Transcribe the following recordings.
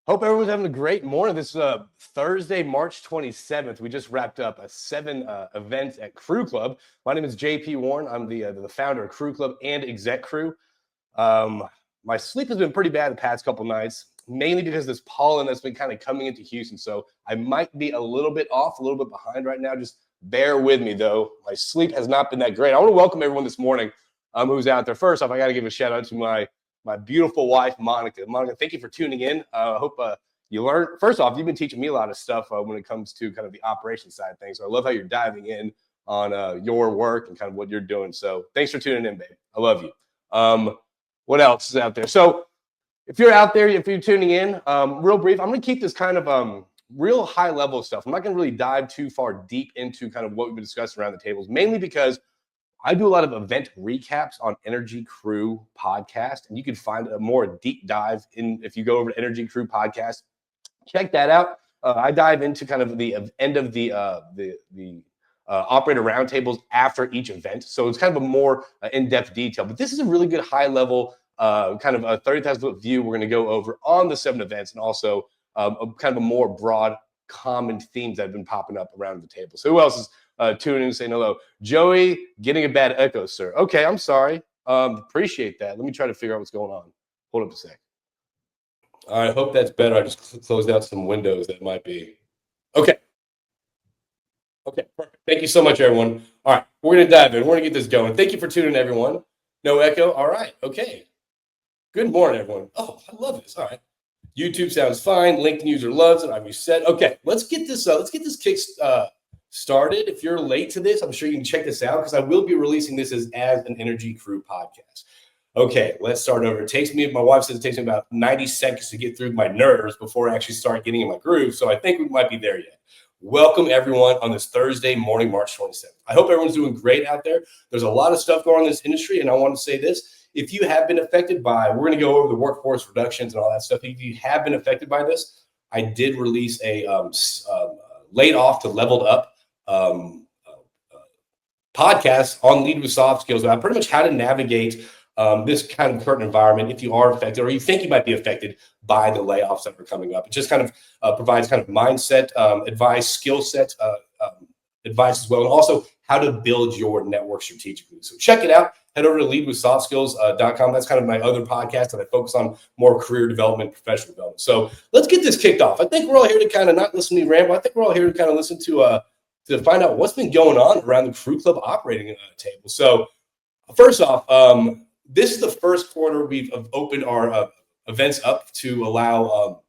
Hope everyone's having a great morning. This is Thursday, March 27th. We just wrapped up a 7 events at Crue Club. My name is JP Warren. I'm the founder of Crue Club and exec crew. My sleep has been pretty bad the past couple nights, mainly because this pollen that's been kind of coming into Houston. So I might be a little bit off, a little bit behind right now. Just bear with me, though. My sleep has not been that great. I want to welcome everyone this morning who's out there. First off, I got to give a shout out to my beautiful wife, Monica. Monica, thank you for tuning in. I hope you learned. First off, you've been teaching me a lot of stuff when it comes to kind of the operation side of things. So I love how you're diving in on your work and kind of what you're doing. So thanks for tuning in, babe. I love you. What else is out there? So if you're out there, if you're tuning in, real brief, I'm going to keep this kind of real high level stuff. I'm not going to really dive too far deep into kind of what we've been discussing around the tables, mainly because I do a lot of event recaps on Energy Crew podcast, and you can find a more deep dive in if you go over to Energy Crew podcast. Check that out. I dive into kind of the end of the operator roundtables after each event, so it's kind of a more in-depth detail. But this is a really good high-level kind of a 30,000-foot view we're going to go over on the 7 events, and also kind of a more broad, common themes that have been popping up around the table. So who else is tuning in and saying hello? Joey, getting a bad echo, sir. Okay, I'm sorry. Appreciate that. Let me try to figure out what's going on. Hold up a sec. All right, I hope that's better. I just closed out some windows that might be. Okay. Okay, perfect. Thank you so much, everyone. All right, we're going to dive in. We're going to get this going. Thank you for tuning in, everyone. No echo. All right, okay. Good morning, everyone. Oh, I love this. All right. YouTube sounds fine. LinkedIn user loves it. I've reset. Okay, let's get this kick started. If you're late to this, I'm sure you can check this out because I will be releasing this as an Energy Crew podcast. Okay, let's start over. My wife says it takes me about 90 seconds to get through my nerves before I actually start getting in my groove. So I think we might be there yet. Welcome, everyone, on this Thursday morning, March 27th. I hope everyone's doing great out there. There's a lot of stuff going on in this industry, and I want to say this. If you have been affected we're going to go over the workforce reductions and all that stuff. If you have been affected by this, I did release a laid off to leveled up podcast on Lead with Soft Skills about pretty much how to navigate this kind of current environment if you are affected or you think you might be affected by the layoffs that are coming up. It just kind of provides kind of mindset advice, skill set advice as well, and also how to build your network strategically. So check it out. Head over to leadwithsoftskills.com. That's kind of my other podcast that I focus on more career development, professional development. So let's get this kicked off. I think we're all here to kind of not listen to me ramble. I think we're all here to kind of listen to find out what's been going on around the Crue Club operating table. So first off, this is the first quarter we've opened our events up to allow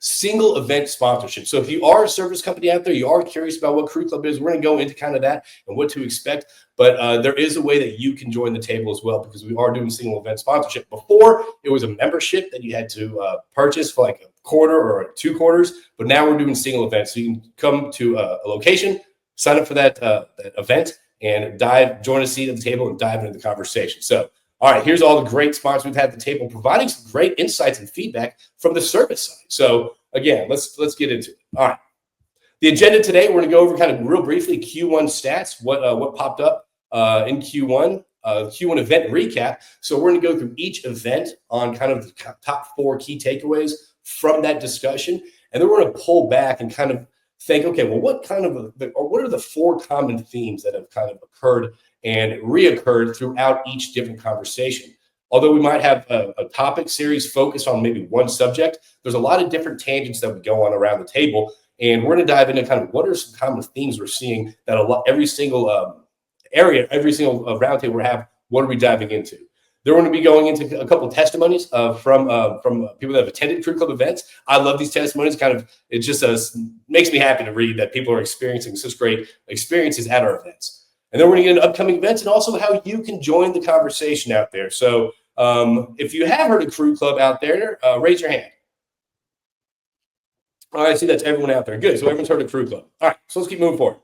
single event sponsorship. So if you are a service company out there, you are curious about what Crue Club is, we're going to go into kind of that and what to expect. But there is a way that you can join the table as well, because we are doing single event sponsorship. Before, it was a membership that you had to purchase for like a quarter or 2 quarters. But now we're doing single events. So you can come to a location, sign up for that event, and join a seat at the table and dive into the conversation. So all right, here's all the great sponsors we've had at the table, providing some great insights and feedback from the service side. So again, let's get into it. All right, the agenda today, we're going to go over kind of real briefly Q1 stats, what popped up in Q1, Q1 event recap. So we're going to go through each event on kind of the top 4 key takeaways from that discussion, and then we're going to pull back and kind of think, okay, well, what are the 4 common themes that have kind of occurred and reoccurred throughout each different conversation? Although we might have a topic series focused on maybe one subject, there's a lot of different tangents that would go on around the table. And we're going to dive into kind of what are some common themes we're seeing that every single area, every single roundtable we have, what are we diving into? They're going to be going into a couple of testimonies from people that have attended Crue Club events. I love these testimonies. It just makes me happy to read that people are experiencing such great experiences at our events. And then we're going to get into upcoming events and also how you can join the conversation out there. So if you have heard of Crue Club out there, raise your hand. All right, I see that's everyone out there. Good. So everyone's heard of Crue Club. All right, so let's keep moving forward.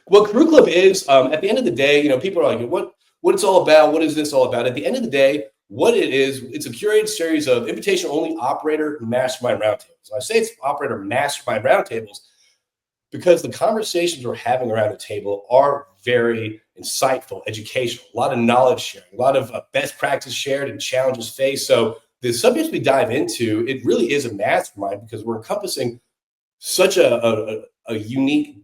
What Crue Club is, at the end of the day, people are like, what it's all about? What is this all about? At the end of the day, what it is, it's a curated series of invitation-only operator mastermind roundtables. I say it's operator mastermind roundtables because the conversations we're having around the table are very insightful, educational, a lot of knowledge sharing, a lot of best practice shared and challenges faced. So the subjects we dive into, it really is a mastermind because we're encompassing such a unique,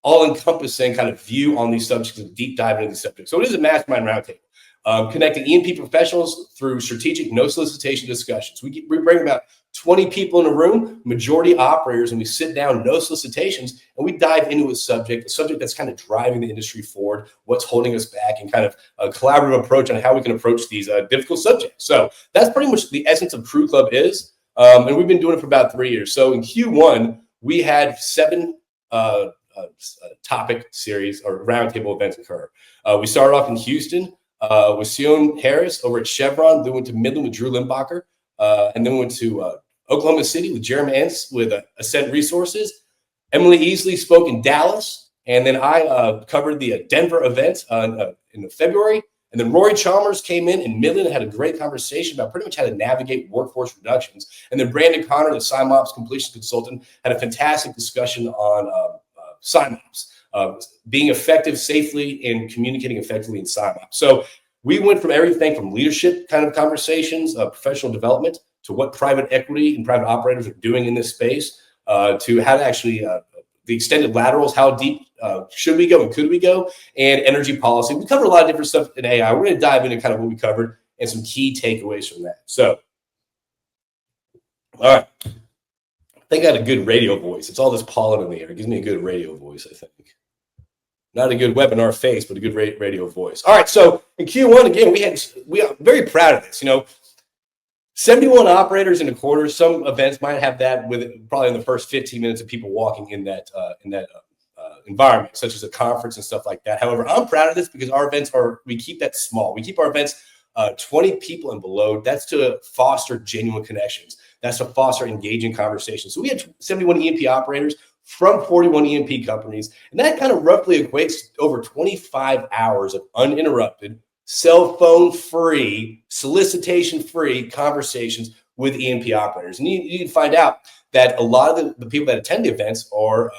all-encompassing kind of view on these subjects and deep dive into the subject. So it is a mastermind roundtable, connecting E&P professionals through strategic, no solicitation discussions. We bring about 20 people in a room, majority operators, and we sit down, no solicitations, and we dive into a subject that's kind of driving the industry forward, what's holding us back, and kind of a collaborative approach on how we can approach these difficult subjects. So that's pretty much the essence of Crue Club is, and we've been doing it for about 3 years. So in Q1, we had 7 topic series or roundtable events occur. We started off in Houston with Sion Harris over at Chevron, then went to Midland with Drew Limbacher, and then went to Oklahoma City with Jeremy Entz with Ascent Resources. Emily Easley spoke in Dallas, and then I covered the Denver event in February. And then Rory Chalmers came in Midland and had a great conversation about pretty much how to navigate workforce reductions. And then Brandon Connor, the SIMOPS completion consultant, had a fantastic discussion on SIMOPS, being effective safely and communicating effectively in SIMOPS. So we went from everything from leadership kind of conversations, professional development, to what private equity and private operators are doing in this space, to how to actually the extended laterals, how deep should we go and could we go, and energy policy. We covered a lot of different stuff in AI. We're going to dive into kind of what we covered and some key takeaways from that. So, all right. I think I had a good radio voice. It's all this pollen in the air. It gives me a good radio voice, I think. Not a good webinar face, but a good radio voice. All right. So in Q1, again, we are very proud of this. 71 operators in a quarter. Some events might have that with probably in the first 15 minutes of people walking in that environment, such as a conference and stuff like that. However, I'm proud of this because our events we keep that small. We keep our events 20 people and below. That's to foster genuine connections. That's to foster engaging conversations. So we had 71 E&P operators from 41 E&P companies, and that kind of roughly equates to over 25 hours of uninterrupted, cell phone free, solicitation free conversations with E&P operators. And you can find out that a lot of the people that attend the events are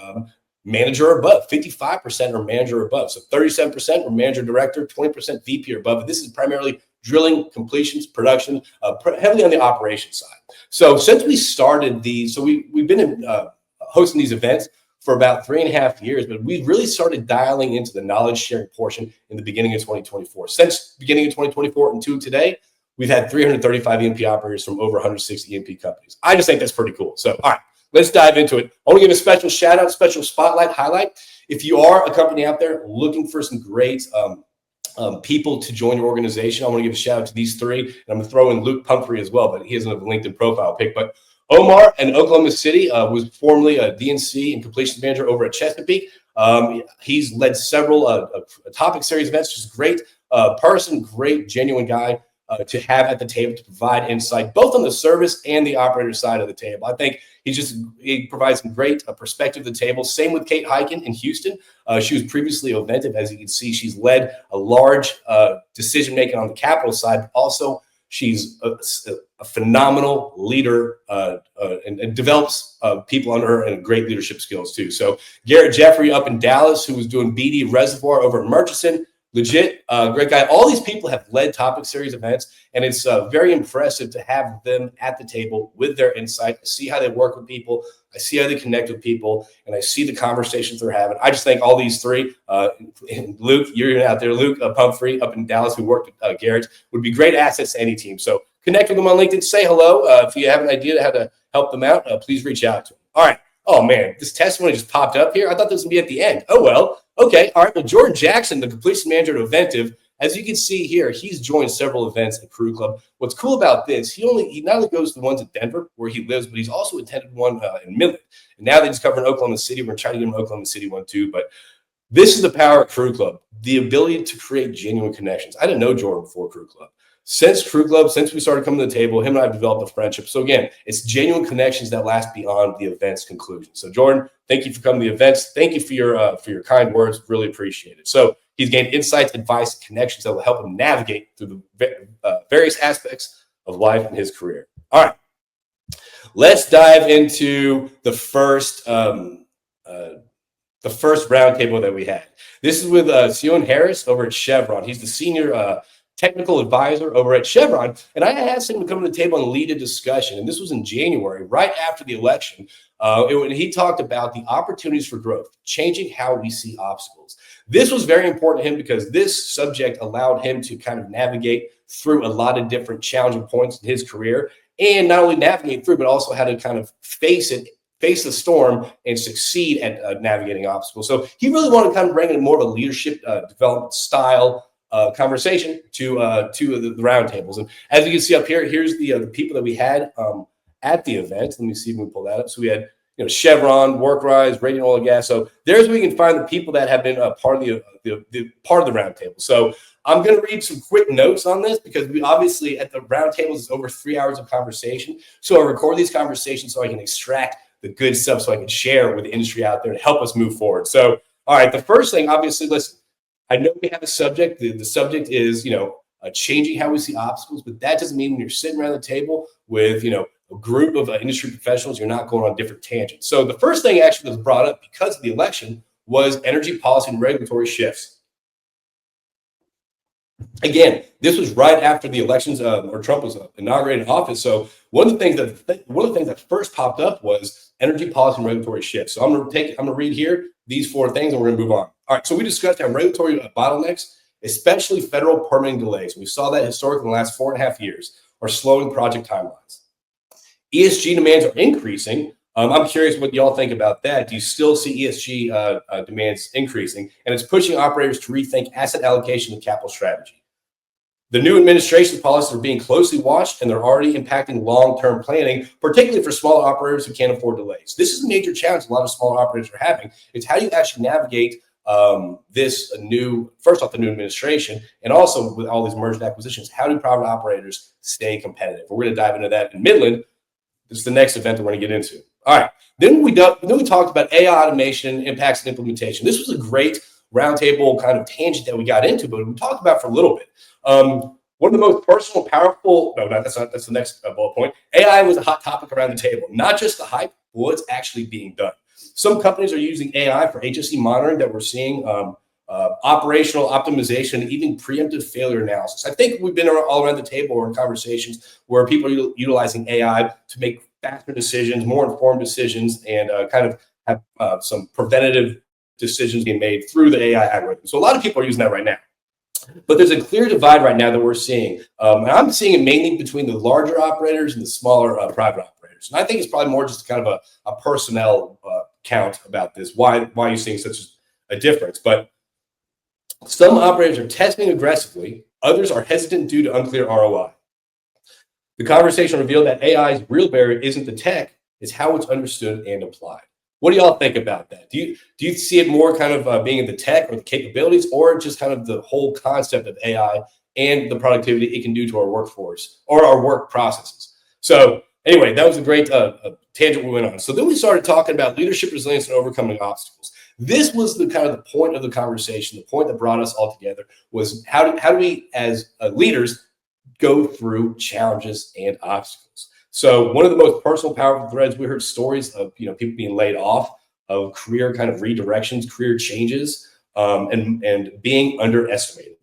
manager or above. 55% are manager or above. So 37% are manager director, 20% VP or above. This is primarily drilling, completions, production, heavily on the operations side. So since we started these, we've been hosting these events for about 3.5 years, but we really started dialing into the knowledge sharing portion in the beginning of 2024. Since the beginning of 2024 until today, we've had 335 E&P operators from over 160 E&P companies. I just think that's pretty cool. So, all right, let's dive into it. I want to give a special shout out, special spotlight, highlight. If you are a company out there looking for some great people to join your organization, I want to give a shout out to these 3. And I'm going to throw in Luke Pumphrey as well, but he doesn't have a LinkedIn profile pic. But Omar in Oklahoma City was formerly a DNC and completions manager over at Chesapeake. He's led several topic series events. Just great person, great, genuine guy to have at the table to provide insight, both on the service and the operator side of the table. I think he provides some great perspective to the table. Same with Kate Hyken in Houston. She was previously Oventive. As you can see, she's led a large decision-making on the capital side, but also she's a phenomenal leader and develops people under her and great leadership skills too. So Garrett Jeffrey up in Dallas, who was doing BD Reservoir over at Murchison, legit, great guy. All these people have led topic series events, and it's very impressive to have them at the table with their insight. I see how they work with people. I see how they connect with people, and I see the conversations they're having. I just think all these 3, and Luke, you're even out there, Luke Pumphrey up in Dallas, who worked with Garrett, would be great assets to any team. So connect with them on LinkedIn. Say hello. If you have an idea how to help them out, please reach out to them. All right. Oh, man, this testimony just popped up here. I thought this would be at the end. Oh, well. Okay. All right. Well, Jordan Jackson, the completion manager at Oventive, as you can see here, he's joined several events at Crue Club. What's cool about this, he not only goes to the ones in Denver where he lives, but he's also attended one in Midland. And now they just cover in Oklahoma City. We're trying to get him an Oklahoma City one too. But this is the power of Crue Club, the ability to create genuine connections. I didn't know Jordan before Crue Club. Since Crue Club, since we started coming to the table, him and I have developed a friendship. So again, it's genuine connections that last beyond the event's conclusion. So Jordan, thank you for coming to the events. Thank you for your kind words. Really appreciate it. So he's gained insights, advice, connections that will help him navigate through the various aspects of life and his career. All right, let's dive into the first roundtable that we had. This is with Sion Harris over at Chevron. He's the senior technical advisor over at Chevron. And I asked him to come to the table and lead a discussion. And this was in January, right after the election. And he talked about the opportunities for growth, changing how we see obstacles. This was very important to him because this subject allowed him to kind of navigate through a lot of different challenging points in his career, and not only navigate through, but also how to kind of face the storm and succeed at navigating obstacles. So he really wanted to kind of bring in more of a leadership development style conversation to the roundtables. And as you can see up here, here's the people that we had at the event. Let me see if we can pull that up. So we had Chevron, Workrise, Radiant Oil and Gas. So there's where we can find the people that have been part of the roundtable. So I'm going to read some quick notes on this because we obviously at the roundtables is over 3 hours of conversation. So I record these conversations so I can extract the good stuff so I can share with the industry out there to help us move forward. So, all right, the first thing, obviously, listen, I know we have a subject. The subject is, changing how we see obstacles, but that doesn't mean when you're sitting around the table with, a group of industry professionals, you're not going on different tangents. So the first thing actually that was brought up because of the election was energy policy and regulatory shifts. Again, this was right after the elections, or Trump was inaugurated in office. So one of the things that first popped up was energy policy and regulatory shifts. So I'm going to read here these 4 things, and we're going to move on. All right. So we discussed how regulatory bottlenecks, especially federal permitting delays, we saw that historically in the last 4.5 years, are slowing project timelines. ESG demands are increasing. I'm curious what y'all think about that. Do you still see ESG demands increasing? And it's pushing operators to rethink asset allocation and capital strategy. The new administration policies are being closely watched, and they're already impacting long-term planning, particularly for smaller operators who can't afford delays. This is a major challenge a lot of smaller operators are having. It's how you actually navigate the new administration, and also with all these merged acquisitions, how do private operators stay competitive? We're going to dive into that in Midland. This is the next event that we're going to get into. All right. Then we talked about AI automation, impacts, and implementation. This was a great roundtable kind of tangent that we got into, but we talked about for a little bit. One of the most personal, powerful, that's the next bullet point. AI was a hot topic around the table, not just the hype, but what's actually being done. Some companies are using AI for HSE monitoring that we're seeing, operational optimization, even preemptive failure analysis. I think we've been all around the table or in conversations where people are utilizing AI to make faster decisions, more informed decisions, and kind of have some preventative decisions being made through the AI algorithm. So a lot of people are using that right now. But there's a clear divide right now that we're seeing. And I'm seeing it mainly between the larger operators and the smaller private operators. And I think it's probably more just kind of a personnel count about this. Why are you seeing such a difference? But some operators are testing aggressively. Others are hesitant due to unclear ROI. The conversation revealed that AI's real barrier isn't the tech, it's how it's understood and applied. What do y'all think about that? Do you see it more kind of being in the tech or the capabilities, or just kind of the whole concept of AI and the productivity it can do to our workforce or our work processes? So anyway, that was a great tangent we went on. So then we started talking about leadership, resilience, and overcoming obstacles. This was the kind of the point of the conversation. The point that brought us all together was how do we as leaders go through challenges and obstacles? So one of the most personal, powerful threads, we heard stories of people being laid off, of career kind of redirections, career changes, and being underestimated,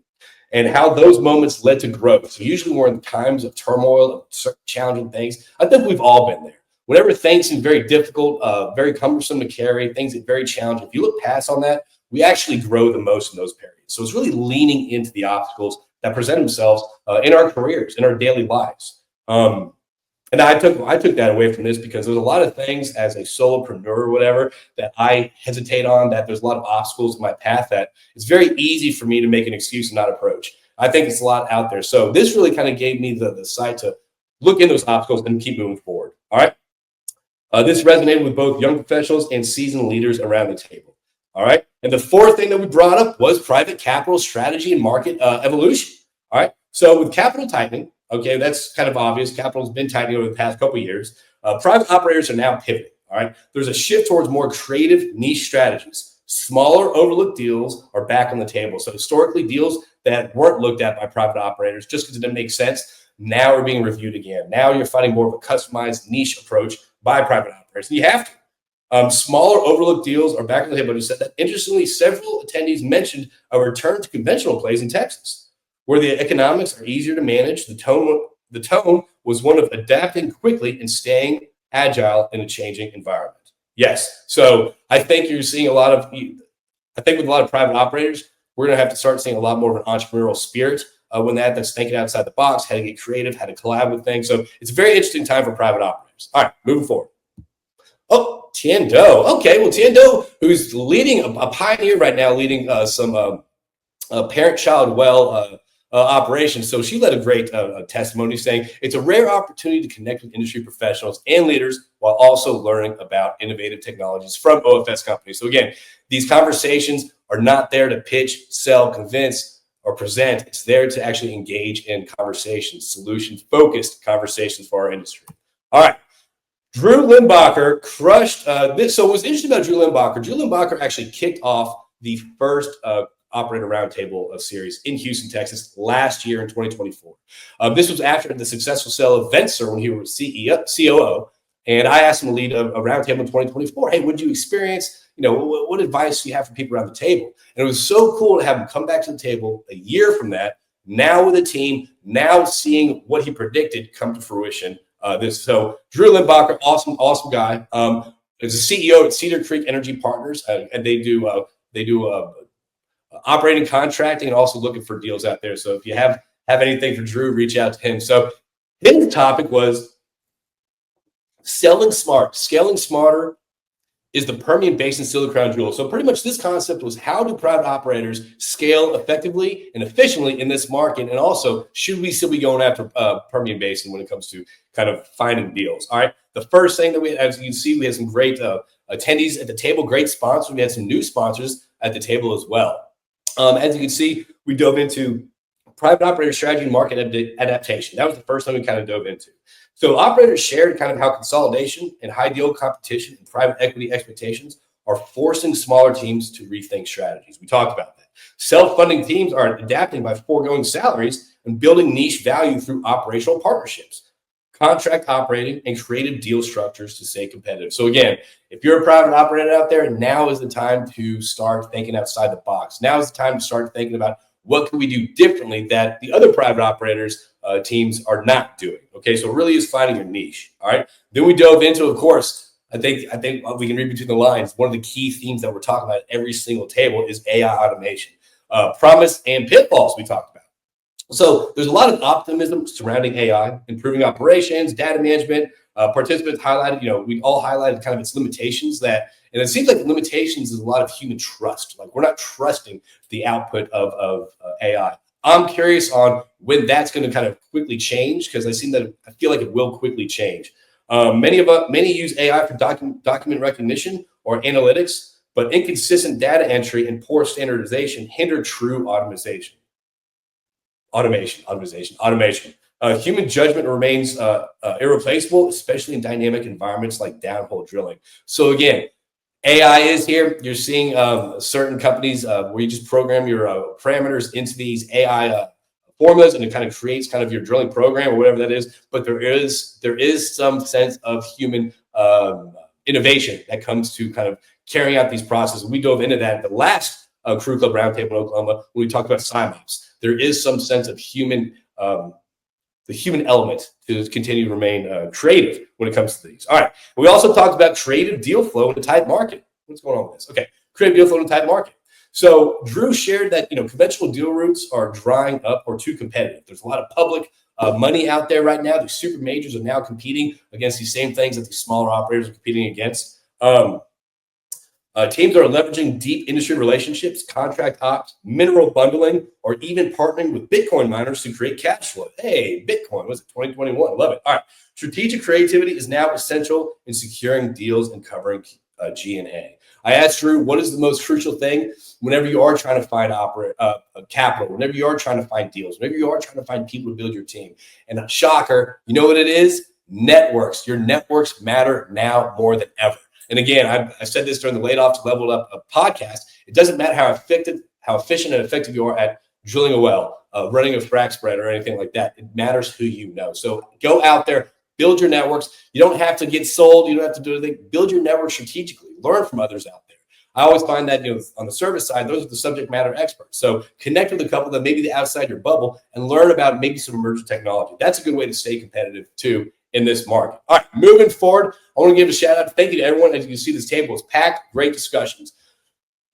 and how those moments led to growth. So usually we're in times of turmoil, of certain challenging things. I think we've all been there. Whenever things seem very difficult, very cumbersome to carry, things get very challenging. If you look past on that, we actually grow the most in those periods. So it's really leaning into the obstacles that present themselves in our careers, in our daily lives. And I took that away from this because there's a lot of things as a solopreneur or whatever that I hesitate on, that there's a lot of obstacles in my path that it's very easy for me to make an excuse and not approach. I think it's a lot out there. So this really kind of gave me the sight to look in those obstacles and keep moving forward. All right. This resonated with both young professionals and seasoned leaders around the table. All right. And the fourth thing that we brought up was private capital strategy and market evolution. All right. So with capital tightening, okay, that's kind of obvious. Capital's been tightening over the past couple of years. Private operators are now pivoting. All right. There's a shift towards more creative niche strategies. Smaller overlooked deals are back on the table. So historically, deals that weren't looked at by private operators just because it didn't make sense now are being reviewed again. Now you're finding more of a customized niche approach by private operators. And you have to. Smaller overlooked deals are back on the table. You said that. Interestingly, several attendees mentioned a return to conventional plays in Texas. Where the economics are easier to manage, the tone was one of adapting quickly and staying agile in a changing environment. Yes. So I think you're seeing I think with a lot of private operators, we're going to have to start seeing a lot more of an entrepreneurial spirit when that's thinking outside the box, how to get creative, how to collab with things. So it's a very interesting time for private operators. All right, moving forward. Oh, Tiendo. Okay, well, Tiendo, who's leading a pioneer right now, leading some parent-child well operations. So she led a great testimony saying it's a rare opportunity to connect with industry professionals and leaders while also learning about innovative technologies from OFS companies. So again, these conversations are not there to pitch, sell, convince, or present. It's there to actually engage in conversations, solution-focused conversations for our industry. All right. Drew Limbacher crushed this. So what's interesting about Drew Limbacher actually kicked off the first Operator Roundtable series in Houston, Texas last year in 2024. This was after the successful sale of Vencer when he was COO. And I asked him to lead a roundtable in 2024. Hey, what did you experience? What advice do you have for people around the table? And it was so cool to have him come back to the table a year from that, now with a team, now seeing what he predicted come to fruition. So Drew Limbacher, awesome guy. Is a CEO at Cedar Creek Energy Partners, and they do operating contracting and also looking for deals out there. So if you have anything for Drew, reach out to him. So his topic was selling smart, scaling smarter is the Permian Basin still the crown jewel. So pretty much this concept was, how do private operators scale effectively and efficiently in this market? And also, should we still be going after Permian Basin when it comes to kind of finding deals? All right. The first thing that as you can see, we had some great attendees at the table, great sponsors. We had some new sponsors at the table as well. As you can see, we dove into private operator strategy and market adaptation. That was the first thing we kind of dove into. So operators shared kind of how consolidation and high deal competition and private equity expectations are forcing smaller teams to rethink strategies. We talked about that. Self-funding teams are adapting by foregoing salaries and building niche value through operational partnerships, contract operating, and creative deal structures to stay competitive. So again, if you're a private operator out there, now is the time to start thinking outside the box. Now is the time to start thinking about what can we do differently that the other private operators teams are not doing. Okay, so it really is finding your niche. All right. Then we dove into, of course, I think we can read between the lines. One of the key themes that we're talking about at every single table is AI automation, promise and pitfalls we talked about. So there's a lot of optimism surrounding AI, improving operations, data management. Participants highlighted, we all highlighted kind of its limitations and it seems like the limitations is a lot of human trust. Like we're not trusting the output of AI. I'm curious on when that's going to kind of quickly change, because I feel like it will quickly change. Many use AI for document recognition or analytics, but inconsistent data entry and poor standardization hinder true automation. Human judgment remains irreplaceable, especially in dynamic environments like downhole drilling. So again, AI is here. You're seeing certain companies where you just program your parameters into these AI formulas, and it kind of creates kind of your drilling program or whatever that is. But there is some sense of human innovation that comes to kind of carrying out these processes. We dove into that at the last Crue Club Roundtable in Oklahoma when we talked about SIMOPS. There is some sense of the human element to continue to remain creative when it comes to these. All right. We also talked about creative deal flow in a tight market. What's going on with this? Okay. Creative deal flow in a tight market. So Drew shared that, conventional deal routes are drying up or too competitive. There's a lot of public money out there right now. The super majors are now competing against these same things that the smaller operators are competing against. Teams are leveraging deep industry relationships, contract ops, mineral bundling, or even partnering with Bitcoin miners to create cash flow. Hey, Bitcoin, was it 2021? I love it. All right. Strategic creativity is now essential in securing deals and covering G&A. I asked Drew, what is the most crucial thing whenever you are trying to find capital, whenever you are trying to find deals, whenever you are trying to find people to build your team? And a shocker, you know what it is? Networks. Your networks matter now more than ever. And again, I said this during the Laid Off to Leveled Up podcast. It doesn't matter how efficient and effective you are at drilling a well, running a frac spread, or anything like that. It matters who you know. So go out there, build your networks. You don't have to get sold. You don't have to do anything. Build your network strategically. Learn from others out there. I always find that, on the service side, those are the subject matter experts. So connect with a couple that maybe outside your bubble and learn about maybe some emerging technology. That's a good way to stay competitive too in this market. All right, moving forward, I want to give a shout out. Thank you to everyone. As you can see, this table is packed. Great discussions.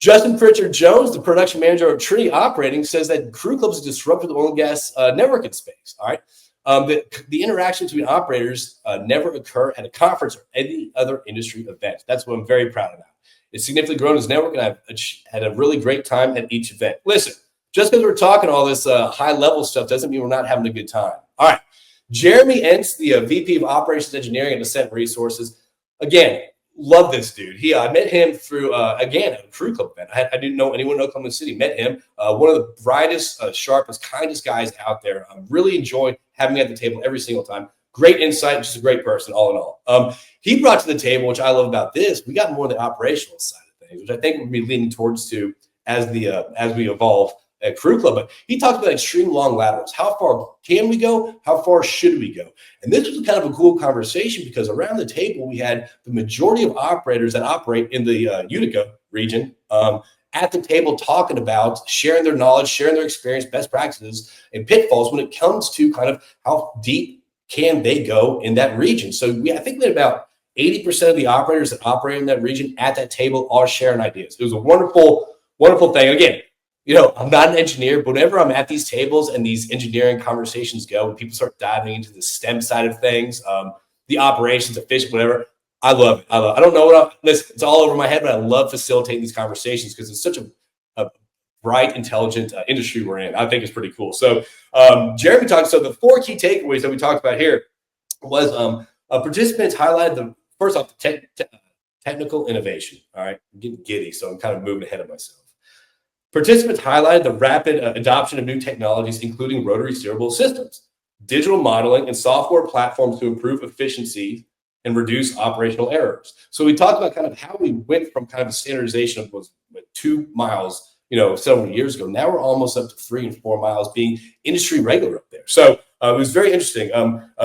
Justin Pritchard Jones, the production manager of Trinity Operating, says that Crue Club has disrupted the oil and gas networking space. All right. The interaction between operators never occur at a conference or any other industry event. That's what I'm very proud of. It's significantly grown his network, and I've had a really great time at each event. Listen, just because we're talking all this high-level stuff doesn't mean we're not having a good time. All right. Jeremy Entz, the VP of Operations Engineering at Ascent Resources. Again, love this dude. I met him through, again, a Crue Club event. I didn't know anyone in Oklahoma City. Met him. One of the brightest, sharpest, kindest guys out there. I really enjoyed having him at the table every single time. Great insight, just a great person, all in all. He brought to the table, which I love about this, we got more of the operational side of things, which I think we'll be leaning towards to as we evolve at Crue Club. But he talked about extreme long laterals. How far can we go? How far should we go? And this was kind of a cool conversation because around the table, we had the majority of operators that operate in the Utica region at the table talking about sharing their knowledge, sharing their experience, best practices, and pitfalls when it comes to kind of how deep can they go in that region. So I think that about 80% of the operators that operate in that region at that table are sharing ideas. It was a wonderful, wonderful thing. Again, I'm not an engineer, but whenever I'm at these tables and these engineering conversations go, when people start diving into the STEM side of things, the operations, efficient, whatever, I love it. I don't know listen, it's all over my head, but I love facilitating these conversations because it's such a bright, intelligent industry we're in. I think it's pretty cool. So Jeremy talked, so the 4 key takeaways that we talked about here was participants highlighted first off, the technical innovation. All right, I'm getting giddy, so I'm kind of moving ahead of myself. Participants highlighted the rapid adoption of new technologies, including rotary steerable systems, digital modeling, and software platforms to improve efficiency and reduce operational errors. So we talked about kind of how we went from kind of a standardization of 2 miles, several years ago. Now we're almost up to 3 and 4 miles being industry regular up there. So it was very interesting.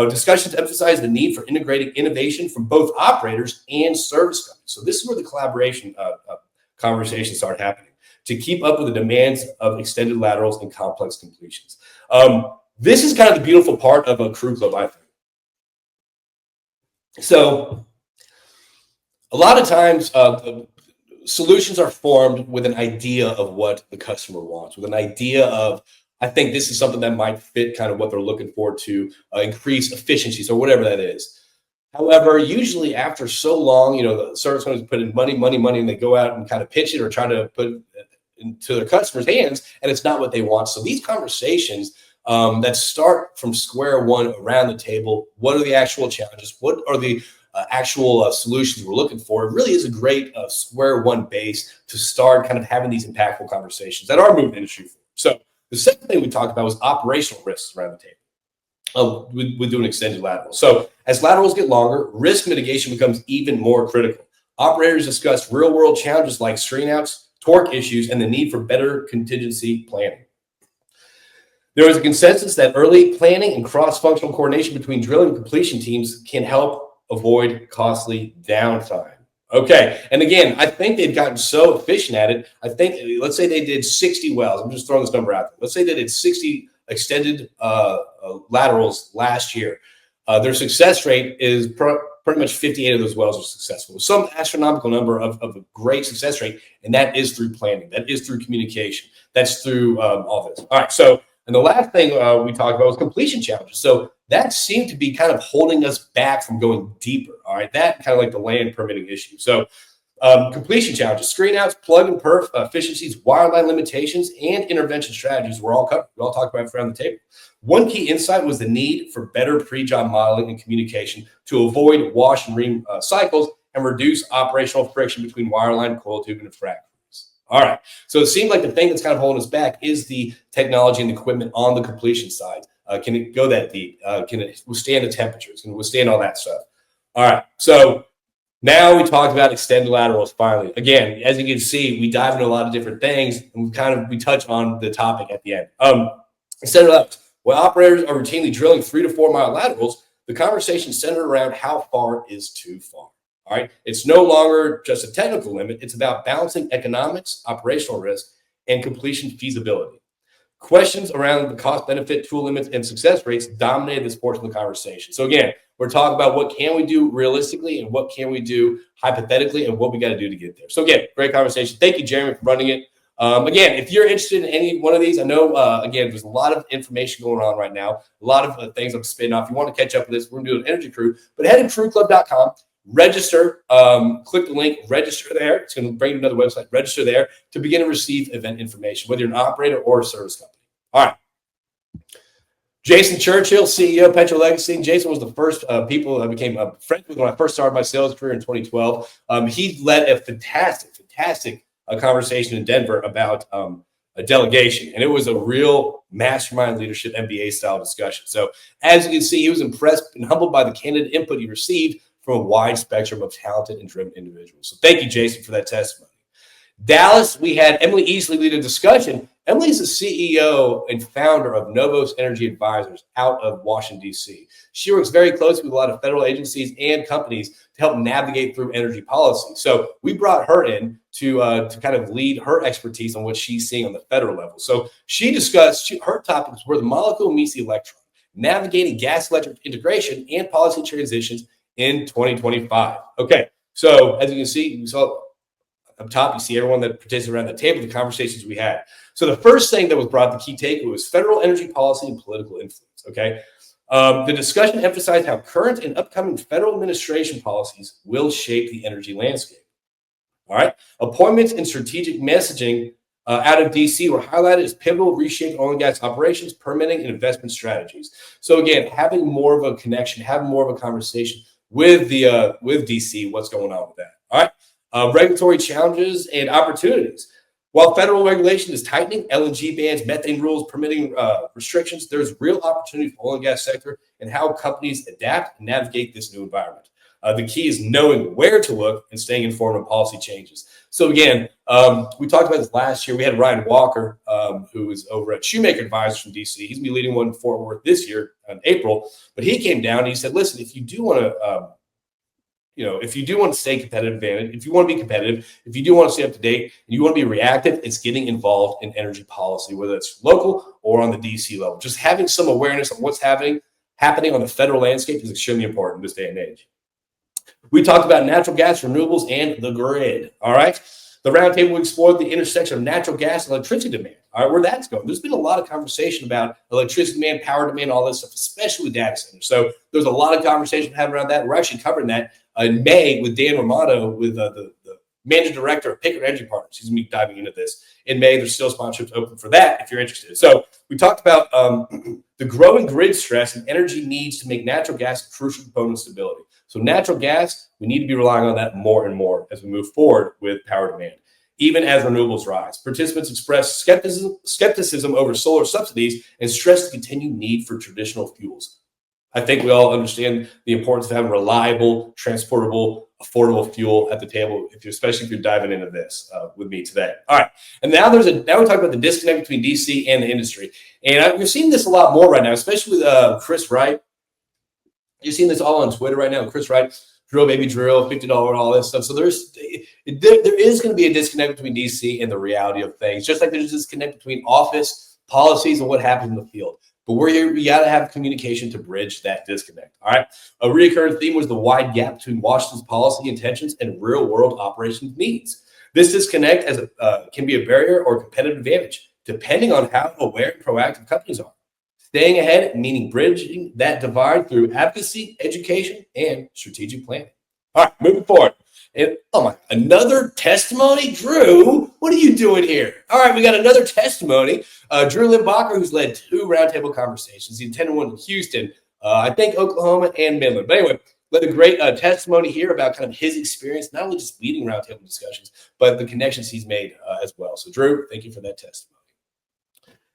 Discussions emphasized the need for integrating innovation from both operators and service companies. So this is where the collaboration conversation started happening to keep up with the demands of extended laterals and complex completions. This is kind of the beautiful part of a Crue Club, I think. So a lot of times solutions are formed with an idea of what the customer wants, with an idea of, I think this is something that might fit kind of what they're looking for to increase efficiencies or whatever that is. However, usually after so long, the service companies put in money, and they go out and kind of pitch it or try to put it into their customers' hands, and it's not what they want. So these conversations that start from square one around the table, what are the actual challenges? What are the actual solutions we're looking for? It really is a great square one base to start kind of having these impactful conversations that are moving the industry forward. So the second thing we talked about was operational risks around the table with doing extended laterals. So as laterals get longer, risk mitigation becomes even more critical. Operators discussed real-world challenges like screen outs, torque issues, and the need for better contingency planning. There was a consensus that early planning and cross-functional coordination between drilling and completion teams can help avoid costly downtime. Okay, and again, I think they've gotten so efficient at it. I think, let's say they did 60 wells. I'm just throwing this number out there. Let's say they did 60 extended laterals last year. Their success rate is pretty much 58 of those wells are successful. Some astronomical number of a great success rate, and that is through planning. That is through communication. That's through all this. All right, so, and the last thing we talked about was completion challenges. So that seemed to be kind of holding us back from going deeper. All right, that kind of like the land permitting issue. So completion challenges, screen outs, plug and perf efficiencies, wireline limitations, and intervention strategies were all covered. We all talked about it around the table. One key insight was the need for better pre-job modeling and communication to avoid wash and ream cycles and reduce operational friction between wireline, coil tubing, and frac crews. All right, so it seemed like the thing that's kind of holding us back is the technology and the equipment on the completion side. Can it go that deep? Can it withstand the temperatures? Can it withstand all that stuff? All right, so now we talked about extended laterals finally. Again, as you can see, we dive into a lot of different things, and we touch on the topic at the end. Extended laterals. While operators are routinely drilling 3 to 4 mile laterals, the conversation centered around how far is too far. All right. It's no longer just a technical limit. It's about balancing economics, operational risk, and completion feasibility. Questions around the cost benefit, tool limits, and success rates dominated this portion of the conversation. So again, we're talking about what can we do realistically and what can we do hypothetically and what we got to do to get there. So again, great conversation. Thank you, Jeremy, for running it. Again, if you're interested in any one of these, I know, again, there's a lot of information going on right now, a lot of things I'm spinning off. If you want to catch up with this, we're going to do an energy crew, but head to crueclub.com, register, click the link, register there. It's going to bring you to another website, register there to begin to receive event information, whether you're an operator or a service company. All right. Jason Churchill, CEO, Petro Legacy. Jason was the first people I became friends with when I first started my sales career in 2012. He led a fantastic conversation in Denver about a delegation, and it was a real mastermind leadership MBA style discussion. So as you can see, he was impressed and humbled by the candid input he received from a wide spectrum of talented and driven individuals. So thank you, Jason, for that testimony. Dallas, we had Emily Easley lead a discussion. Emily is the CEO and founder of Novos Energy Advisors out of Washington, D.C. She works very closely with a lot of federal agencies and companies to help navigate through energy policy. So we brought her in to kind of lead her expertise on what she's seeing on the federal level. So she discussed, her topics were the molecule meets the electron, navigating gas-electric integration and policy transitions in 2025. Okay, so as you can see, you saw up top, you see everyone that participated around the table, the conversations we had. So the first thing that was brought, the key takeaway, was federal energy policy and political influence, okay? The discussion emphasized how current and upcoming federal administration policies will shape the energy landscape, all right? Appointments and strategic messaging out of D.C. were highlighted as pivotal reshaping oil and gas operations, permitting, and investment strategies. So again, having more of a connection, having more of a conversation with D.C., what's going on with that, all right? Regulatory challenges and opportunities. While federal regulation is tightening, LNG bans, methane rules, permitting restrictions, there's real opportunity for the oil and gas sector and how companies adapt and navigate this new environment. The key is knowing where to look and staying informed on policy changes. So again, we talked about this last year. We had Ryan Walker, who is over at Shoemaker Advisors from DC. He's going to be leading one in Fort Worth this year in April. But he came down and he said, listen, if you do want to if you do want to stay competitive advantage, if you want to be competitive, if you do want to stay up to date, and you want to be reactive, it's getting involved in energy policy, whether it's local or on the DC level. Just having some awareness of what's happening on the federal landscape is extremely important in this day and age. We talked about natural gas, renewables, and the grid. All right. The roundtable explored the intersection of natural gas and electricity demand. All right, where that's going. There's been a lot of conversation about electricity demand, power demand, all this stuff, especially with data centers. So there's a lot of conversation having around that. We're actually covering that in May with Dan Romano, with the managing director of Pickard Energy Partners. He's going to be diving into this in May. There's still sponsorships open for that if you're interested. So we talked about the growing grid stress and energy needs to make natural gas a crucial component of stability. So natural gas, we need to be relying on that more and more as we move forward with power demand, even as renewables rise. Participants expressed skepticism over solar subsidies and stressed the continued need for traditional fuels. I think we all understand the importance of having reliable, transportable, affordable fuel at the table, especially if you're diving into this with me today. All right, and now we're talking about the disconnect between DC and the industry, and we're seeing this a lot more right now, especially with Chris Wright. You're seeing this all on Twitter right now. Chris Wright, drill baby drill, $50, all this stuff. So there is going to be a disconnect between DC and the reality of things, just like there's a disconnect between office policies and what happens in the field. But we got to have communication to bridge that disconnect. All right. A recurring theme was the wide gap between Washington's policy intentions and real world operations needs. This disconnect can be a barrier or competitive advantage, depending on how aware and proactive companies are. Staying ahead, meaning bridging that divide through advocacy, education, and strategic planning. All right, moving forward. And another testimony? Drew, what are you doing here? All right, we got another testimony. Drew Limbacher, who's led 2 roundtable conversations. He attended one in Houston, I think Oklahoma, and Midland. But anyway, led a great testimony here about kind of his experience, not only just leading roundtable discussions, but the connections he's made as well. So Drew, thank you for that testimony.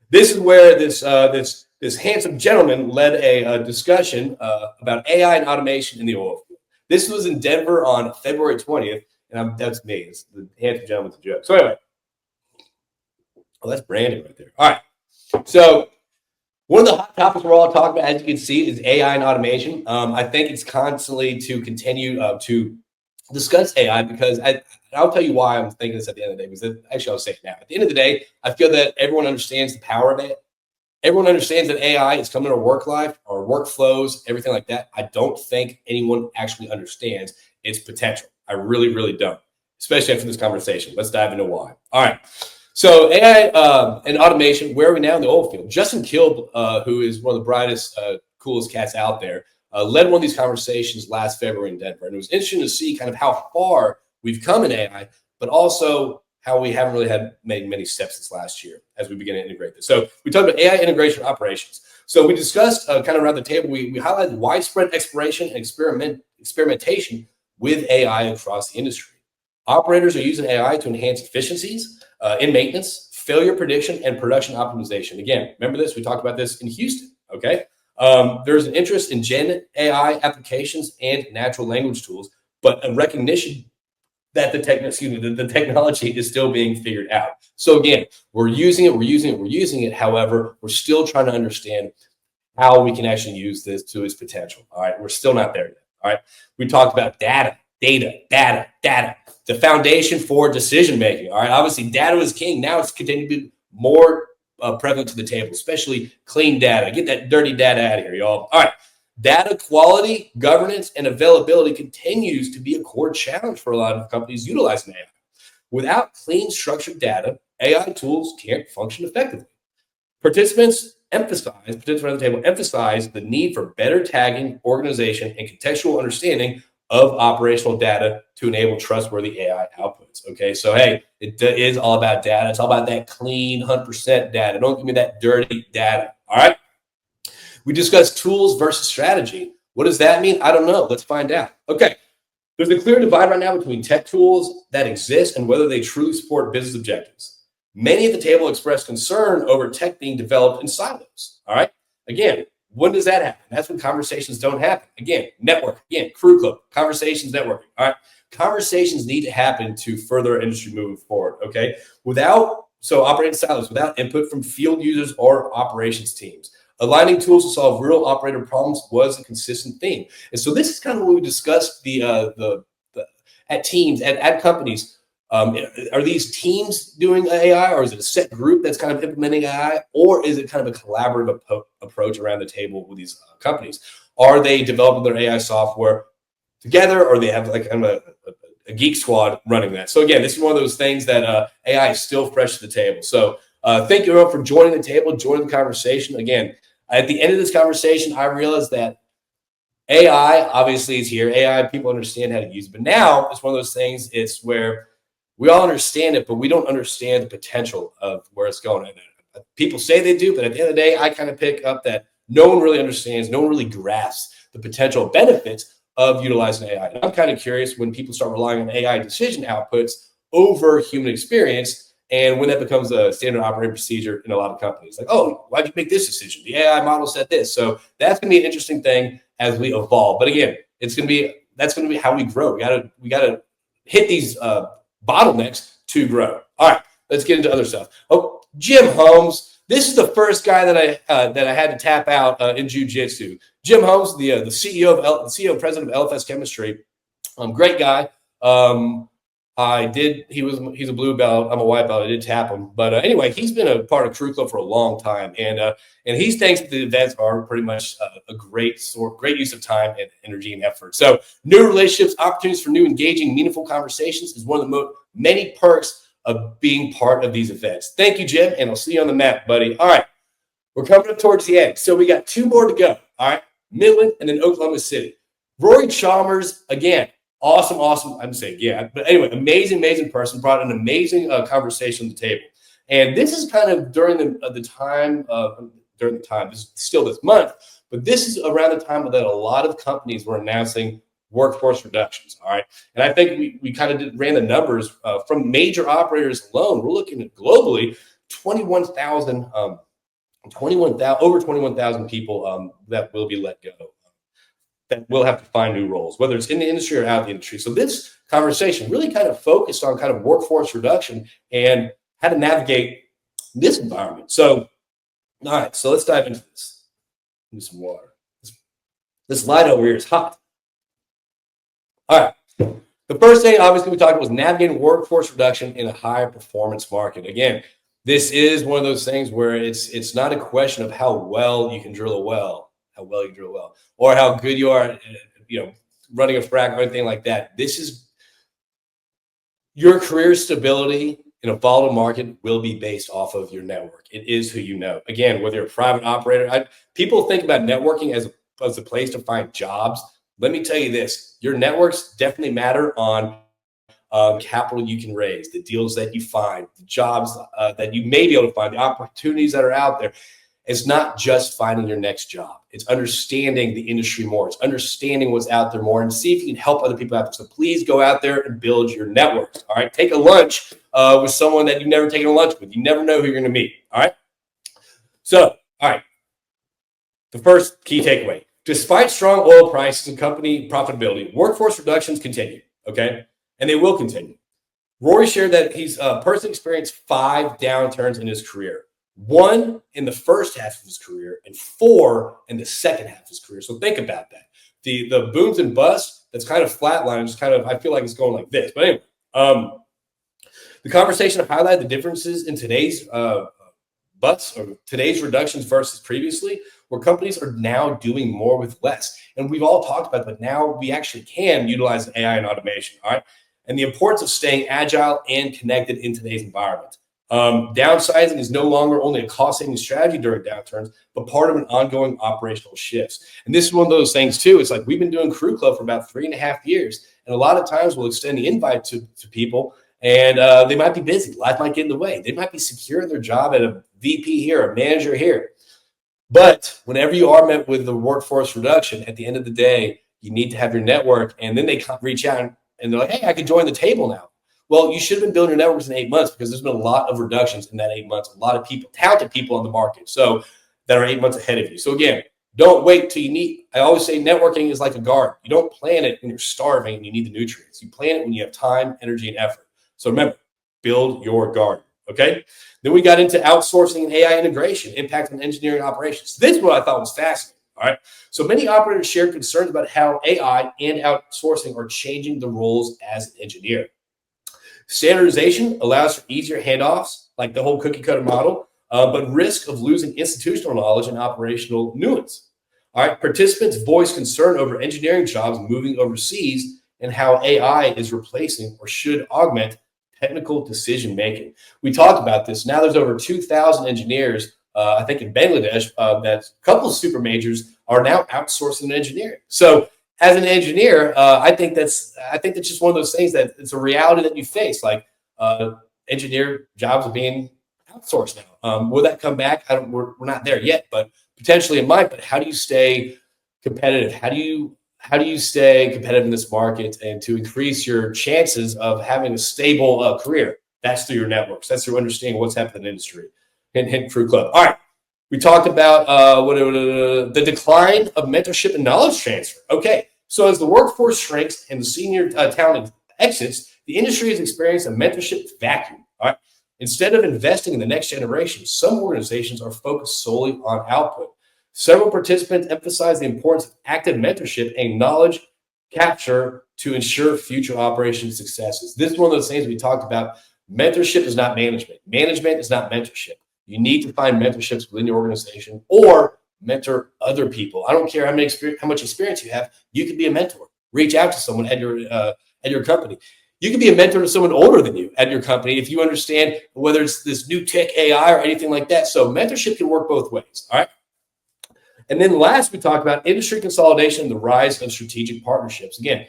This is where this handsome gentleman led a discussion about AI and automation in the oil field. This was in Denver on February 20th, and that's me. It's the handsome gentleman's a joke. So anyway, that's Brandon right there. All right. So one of the hot topics we're all talking about, as you can see, is AI and automation. I think it's constantly to continue to discuss AI because I'll tell you why I'm thinking this at the end of the day. Because actually, I'll say it now. At the end of the day, I feel that everyone understands the power of it. Everyone understands that AI is coming to our work life, our workflows, everything like that. I don't think anyone actually understands its potential. I really, really don't, especially after this conversation. Let's dive into why. All right. So AI and automation, where are we now in the oil field? Justin Kilb, who is one of the brightest, coolest cats out there, led one of these conversations last February in Denver. And it was interesting to see kind of how far we've come in AI, but also how we haven't really had made many steps this last year as we begin to integrate this. So we talked about AI integration operations. So we discussed kind of around the table, we highlighted widespread exploration and experimentation with AI across the industry. Operators are using AI to enhance efficiencies in maintenance, failure prediction, and production optimization. Again, remember this, we talked about this in Houston, okay? There's an interest in Gen AI applications and natural language tools, but a recognition that the technology is still being figured out. So again, we're using it. However, we're still trying to understand how we can actually use this to its potential. All right, we're still not there yet. All right, we talked about data, the foundation for decision making. All right, obviously data is king. Now it's continuing to be more prevalent to the table, especially clean data. Get that dirty data out of here, y'all. All right. Data quality, governance, and availability continues to be a core challenge for a lot of companies utilizing AI. Without clean, structured data, AI tools can't function effectively. Participants around the table emphasize the need for better tagging, organization, and contextual understanding of operational data to enable trustworthy AI outputs. Okay, so hey, it is all about data. It's all about that clean 100% data. Don't give me that dirty data. All right. We discussed tools versus strategy. What does that mean? I don't know. Let's find out. Okay. There's a clear divide right now between tech tools that exist and whether they truly support business objectives. Many at the table express concern over tech being developed in silos. All right. Again, when does that happen? That's when conversations don't happen. Again, network. Again, Crue Club. Conversations, networking. All right. Conversations need to happen to further our industry moving forward. Okay. Operating silos, without input from field users or operations teams. Aligning tools to solve real operator problems was a consistent theme. And so this is kind of what we discussed at teams, at companies. Are these teams doing AI, or is it a set group that's kind of implementing AI, or is it kind of a collaborative approach around the table with these companies? Are they developing their AI software together, or they have like a geek squad running that? So again, this is one of those things that AI is still fresh to the table. So thank you everyone for joining the table, joining the conversation. Again, at the end of this conversation, I realized that AI obviously is here. AI, people understand how to use it. But now it's one of those things, it's where we all understand it, but we don't understand the potential of where it's going. People say they do, but at the end of the day, I kind of pick up that no one really understands, no one really grasps the potential benefits of utilizing AI. And I'm kind of curious when people start relying on AI decision outputs over human experience, and when that becomes a standard operating procedure in a lot of companies. Like, oh, why'd you make this decision? The AI model said this. So that's going to be an interesting thing as we evolve. But again, that's going to be how we grow. We gotta hit these bottlenecks to grow. All right, let's get into other stuff. Oh, Jim Holmes. This is the first guy that I had to tap out in jiu-jitsu. Jim Holmes, the CEO president of LFS Chemistry, great guy. He's a blue belt. I'm a white belt. I did tap him, but anyway, he's been a part of Crue Club for a long time, and he thinks that the events are pretty much a great use of time and energy and effort. So, new relationships, opportunities for new, engaging, meaningful conversations is one of the many perks of being part of these events. Thank you, Jim, and I'll see you on the map, buddy. All right, we're coming up towards the end, so we got 2 more to go. All right, Midland and then Oklahoma City. Rory Chalmers again. Awesome. I'm saying, yeah. But anyway, amazing person, brought an amazing conversation to the table. And this is kind of during the time, this is still this month, but this is around the time that a lot of companies were announcing workforce reductions. All right. And I think we kind of ran the numbers from major operators alone. We're looking at globally 21,000 over 21,000 people that will be let go, that will have to find new roles, whether it's in the industry or out of the industry. So this conversation really kind of focused on kind of workforce reduction and how to navigate this environment. So, all right, so let's dive into this. Need some water. This light over here is hot. All right. The first thing, obviously, we talked about was navigating workforce reduction in a high performance market. Again, this is one of those things where it's not a question of how well you can drill a well, or how good you are, running a frac or anything like that. This is your career stability in a volatile market will be based off of your network. It is who you know. Again, whether you're a private operator, people think about networking as a place to find jobs. Let me tell you this: your networks definitely matter on capital you can raise, the deals that you find, the jobs that you may be able to find, the opportunities that are out there. It's not just finding your next job. It's understanding the industry more. It's understanding what's out there more and see if you can help other people out there. So please go out there and build your networks. All right. Take a lunch with someone that you've never taken a lunch with. You never know who you're going to meet. All right. So, all right. The first key takeaway: despite strong oil prices and company profitability, workforce reductions continue. Okay. And they will continue. Rory shared that he's personally experienced 5 downturns in his career. 1 in the first half of his career and 4 in the second half of his career. So think about that. The booms and busts, that's kind of flatline. Just kind of, I feel like it's going like this. But anyway, the conversation highlighted the differences in today's busts or today's reductions versus previously, where companies are now doing more with less. And we've all talked about it, but now we actually can utilize AI and automation. All right. And the importance of staying agile and connected in today's environment. Downsizing is no longer only a cost-saving strategy during downturns, but part of an ongoing operational shifts. And this is one of those things too. It's like we've been doing Crue Club for about 3.5 years, and a lot of times we'll extend the invite to people, and they might be busy. Life might get in the way. They might be secure in their job at a VP here, a manager here. But whenever you are met with the workforce reduction, at the end of the day, you need to have your network, and then they reach out and they're like, "Hey, I can join the table now." Well, you should have been building your networks in 8 months because there's been a lot of reductions in that 8 months. A lot of people, talented people on the market, so that are 8 months ahead of you. So again, don't wait till you need. I always say networking is like a garden. You don't plant it when you're starving and you need the nutrients. You plant it when you have time, energy, and effort. So remember, build your garden. Okay. Then we got into outsourcing and AI integration, impact on engineering operations. This is what I thought was fascinating. All right. So many operators shared concerns about how AI and outsourcing are changing the roles as an engineer. Standardization allows for easier handoffs, like the whole cookie cutter model, but risk of losing institutional knowledge and operational nuance. All right, participants voiced concern over engineering jobs moving overseas and how AI is replacing or should augment technical decision making. We talked about this. Now there's over 2,000 engineers, I think in Bangladesh, that a couple of super majors are now outsourcing engineering. So as an engineer, I think that's just one of those things that it's a reality that you face. Like engineer jobs are being outsourced now. Will that come back? We're not there yet, but potentially it might. But how do you stay competitive? How do you stay competitive in this market and to increase your chances of having a stable career? That's through your networks. That's through understanding what's happening in the industry. Hint Crue Club. All right. We talked about the decline of mentorship and knowledge transfer. Okay. So as the workforce shrinks and the senior talent exits, the industry has experienced a mentorship vacuum. All right. Instead of investing in the next generation, some organizations are focused solely on output. Several participants emphasize the importance of active mentorship and knowledge capture to ensure future operation successes. This is one of those things we talked about. Mentorship is not management. Management is not mentorship. You need to find mentorships within your organization or mentor other people. I don't care how much experience you have. You can be a mentor. Reach out to someone at your company. You can be a mentor to someone older than you at your company if you understand whether it's this new tech AI or anything like that. So mentorship can work both ways. All right. And then last, we talked about industry consolidation and the rise of strategic partnerships. Again,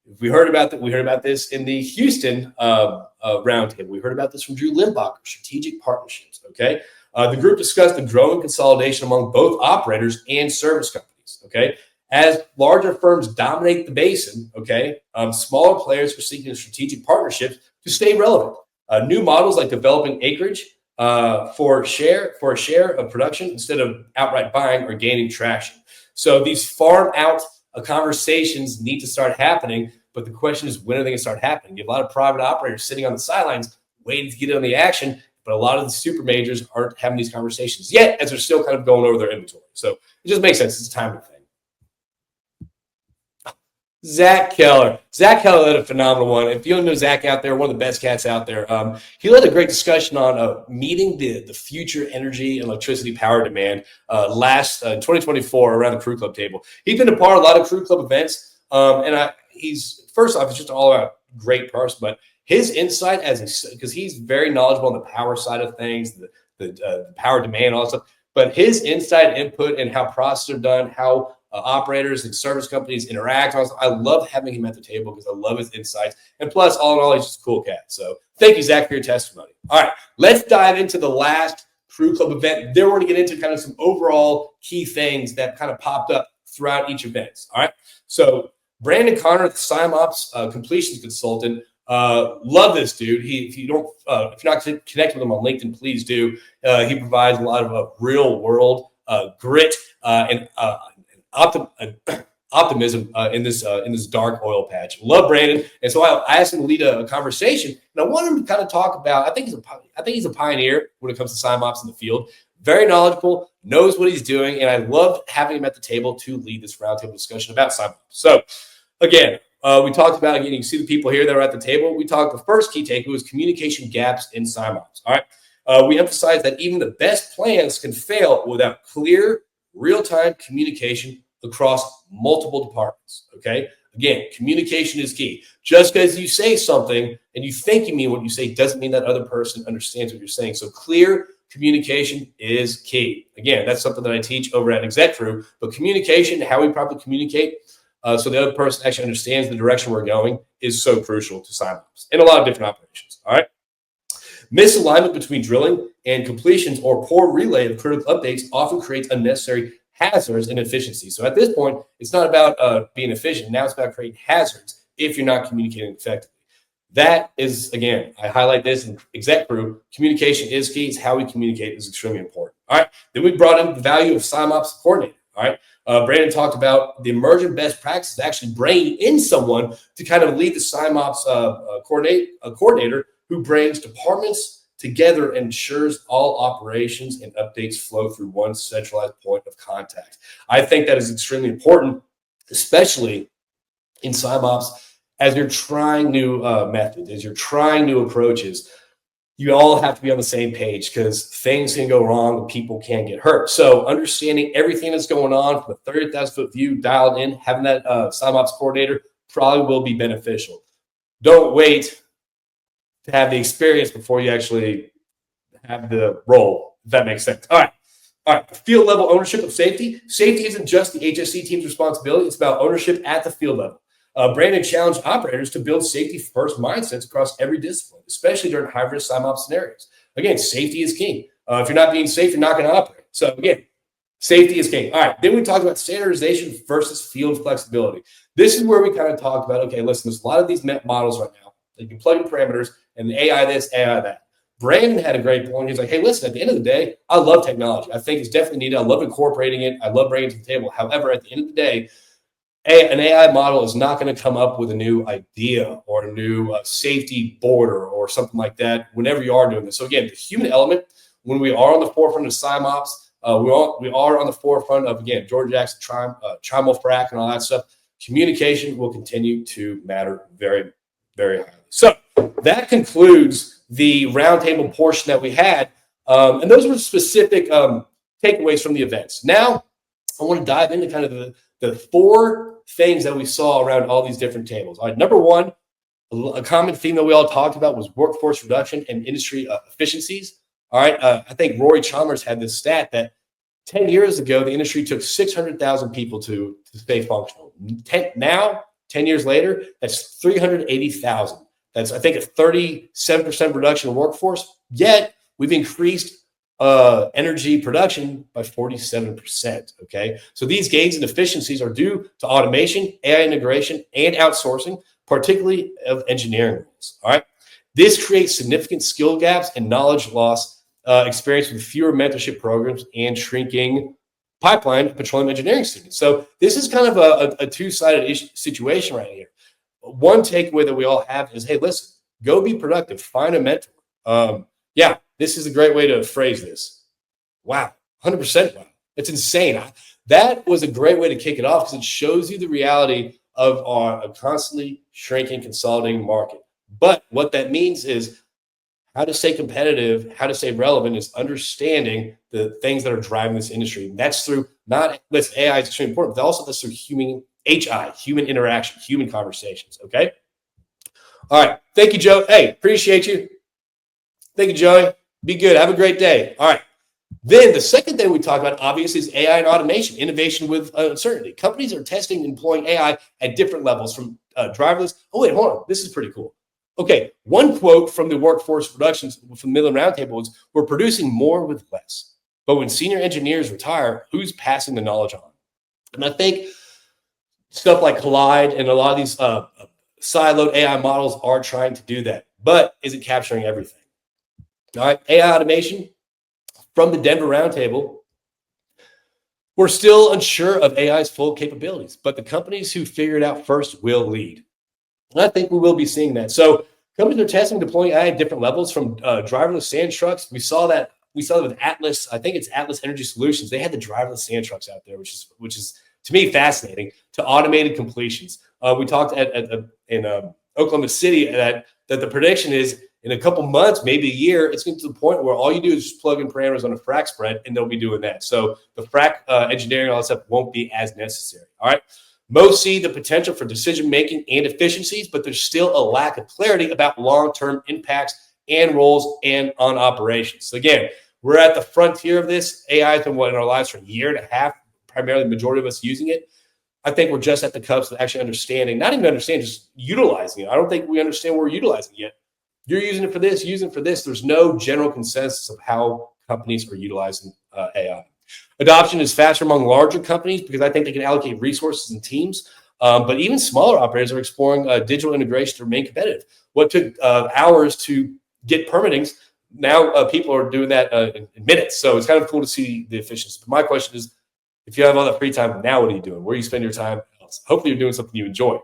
if we heard about that, we heard about this in the Houston roundtable. We heard about this from Drew Limbacher, strategic partnerships. Okay. The group discussed the growing consolidation among both operators and service companies. Okay. As larger firms dominate the basin, okay, smaller players are seeking strategic partnerships to stay relevant. New models like developing acreage for a share of production instead of outright buying are gaining traction. So these farm out conversations need to start happening, but the question is, when are they going to start happening? You have a lot of private operators sitting on the sidelines waiting to get in on the action, but a lot of the super majors aren't having these conversations yet, as they're still kind of going over their inventory. So it just makes sense. It's a timing thing. Zach Keller. Zach Keller led a phenomenal one. If you don't know Zach out there, one of the best cats out there, he led a great discussion on meeting the future energy and electricity power demand last 2024 around the Crew Club table. He's been a part of a lot of Crew Club events, he's first off, he's just all around great person, but his insight because he's very knowledgeable on the power side of things, the power demand, all that stuff. But his insight, input, and how processes are done, how operators and service companies interact. I love having him at the table because I love his insights. And plus, all in all, he's just a cool cat. So thank you, Zach, for your testimony. All right, let's dive into the last Crew Club event. Then we're going to get into kind of some overall key things that kind of popped up throughout each event. All right, so Brandon Connor, the SIMOPS completions consultant. Love this dude. If you're not connected with him on LinkedIn, please do. He provides a lot of real world grit and optimism in this dark oil patch. Love Brandon, and so I asked him to lead a conversation, and I want him to kind of talk about. I think he's a pioneer when it comes to SIMOPS in the field. Very knowledgeable, knows what he's doing, and I love having him at the table to lead this roundtable discussion about SIMOPS. So, again, we talked about, again, you can see the people here that are at the table. We talked, the first key takeaway was communication gaps in SIMOPS. All right. We emphasize that even the best plans can fail without clear, real-time communication across multiple departments. Okay. Again, communication is key. Just because you say something and you think you mean what you say doesn't mean that other person understands what you're saying. So clear communication is key. Again, that's something that I teach over at Exec Crew, but communication, how we properly communicate, so the other person actually understands the direction we're going, is so crucial to SIMOPS in a lot of different operations. All right. Misalignment between drilling and completions or poor relay of critical updates often creates unnecessary hazards and inefficiencies. So at this point, it's not about being efficient. Now it's about creating hazards if you're not communicating effectively. That is, again, I highlight this in Exec Crew. Communication is key. It's how we communicate is extremely important. All right. Then we brought in the value of SIMOPS coordinator. All right. Brandon talked about the emerging best practices, actually bringing in someone to kind of lead the SIMOPS coordinator who brings departments together and ensures all operations and updates flow through one centralized point of contact. I think that is extremely important, especially in SIMOPS, as you're trying new methods, as you're trying new approaches. You all have to be on the same page because things can go wrong and people can get hurt. So understanding everything that's going on from a 30,000-foot view dialed in, having that SIMOPS coordinator probably will be beneficial. Don't wait to have the experience before you actually have the role, if that makes sense. All right. Field level ownership of safety. Safety isn't just the HSC team's responsibility. It's about ownership at the field level. Brandon challenged operators to build safety-first mindsets across every discipline, especially during high-risk SIMOPS scenarios. Again, safety is king. If you're not being safe, you're not going to operate. So again, safety is king. All right, then we talked about standardization versus field flexibility. This is where we kind of talked about, okay, listen, there's a lot of these models right now. You can plug in parameters and AI this, AI that. Brandon had a great point. He's like, hey, listen, at the end of the day, I love technology. I think it's definitely needed. I love incorporating it. I love bringing it to the table. However, at the end of the day, an AI model is not going to come up with a new idea or a new safety border or something like that whenever you are doing this. So again, the human element, when we are on the forefront of SIMOPS, we are on the forefront of, again, George Jackson, Trimul-Frac and all that stuff. Communication will continue to matter very, very highly. So that concludes the roundtable portion that we had. And those were specific takeaways from the events. Now, I want to dive into kind of the four things that we saw around all these different tables. All right, number one, a common theme that we all talked about was workforce reduction and industry efficiencies. All right, I think Rory Chalmers had this stat that 10 years ago, the industry took 600,000 people to stay functional. Now, 10 years later, that's 380,000. That's, I think, a 37% reduction in workforce, yet we've increased energy production by 47%. Okay. So these gains and efficiencies are due to automation, AI integration, and outsourcing, particularly of engineering roles. All right. This creates significant skill gaps and knowledge loss experience with fewer mentorship programs and shrinking pipeline petroleum engineering students. So this is kind of a two-sided situation right here. One takeaway that we all have is, hey, listen, go be productive, find a mentor. Yeah, this is a great way to phrase this. Wow, 100% wow. It's insane. That was a great way to kick it off because it shows you the reality of a constantly shrinking, consolidating market. But what that means is how to stay competitive, how to stay relevant is understanding the things that are driving this industry. And that's through not with AI is extremely important, but also that's through human interaction, human conversations. Okay. All right. Thank you, Joe. Hey, appreciate you. Thank you, Joey. Be good. Have a great day. All right. Then the second thing we talk about, obviously, is AI and automation, innovation with uncertainty. Companies are testing and employing AI at different levels from driverless. Oh, wait, hold on. This is pretty cool. Okay, one quote from the workforce reductions from Midland Roundtable is, we're producing more with less. But when senior engineers retire, who's passing the knowledge on? And I think stuff like Collide and a lot of these siloed AI models are trying to do that. But is it capturing everything? All right, AI automation from the Denver Roundtable. We're still unsure of AI's full capabilities, but the companies who figure it out first will lead. And I think we will be seeing that. So companies are testing, deploying AI at different levels from driverless sand trucks. We saw that with Atlas. I think it's Atlas Energy Solutions. They had the driverless sand trucks out there, which is to me fascinating. To automated completions. We talked in Oklahoma City that the prediction is in a couple months, maybe a year, it's getting to the point where all you do is just plug in parameters on a frac spread, and they'll be doing that. So the frac engineering and all that stuff won't be as necessary. All right. Most see the potential for decision-making and efficiencies, but there's still a lack of clarity about long-term impacts and roles and on operations. So again, we're at the frontier of this. AI has been in our lives for a year and a half, primarily the majority of us using it. I think we're just at the cusp of actually understanding, not even understanding, just utilizing it. I don't think we understand where we're utilizing it yet. You're using it for this, using it for this. There's no general consensus of how companies are utilizing AI. Adoption is faster among larger companies because I think they can allocate resources and teams. But even smaller operators are exploring digital integration to remain competitive. What took hours to get permittings, now people are doing that in minutes. So it's kind of cool to see the efficiency. But my question is, if you have all that free time, now what are you doing? Where do you spend your time else? Hopefully you're doing something you enjoy.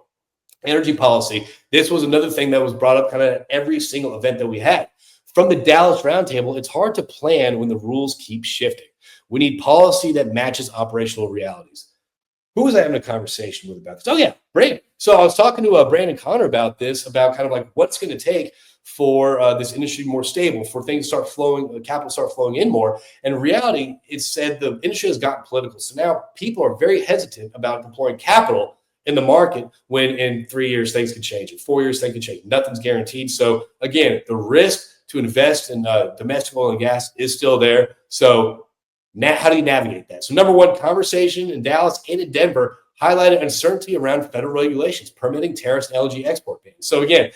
Energy policy. This was another thing that was brought up kind of at every single event that we had. From the Dallas Roundtable, it's hard to plan when the rules keep shifting. We need policy that matches operational realities. Who was I having a conversation with about this? Oh, yeah, Brandon. So I was talking to Brandon Connor about this, about kind of like what's going to take for this industry more stable, for things to start flowing, capital start flowing in more. And in reality, it said the industry has gotten political. So now people are very hesitant about deploying capital in the market when in 3 years things could change, in 4 years things could change. Nothing's guaranteed. So again, the risk to invest in domestic oil and gas is still there. So now, how do you navigate that? So number one, conversation in Dallas and in Denver highlighted uncertainty around federal regulations, permitting tariffs and LNG export bans. So again,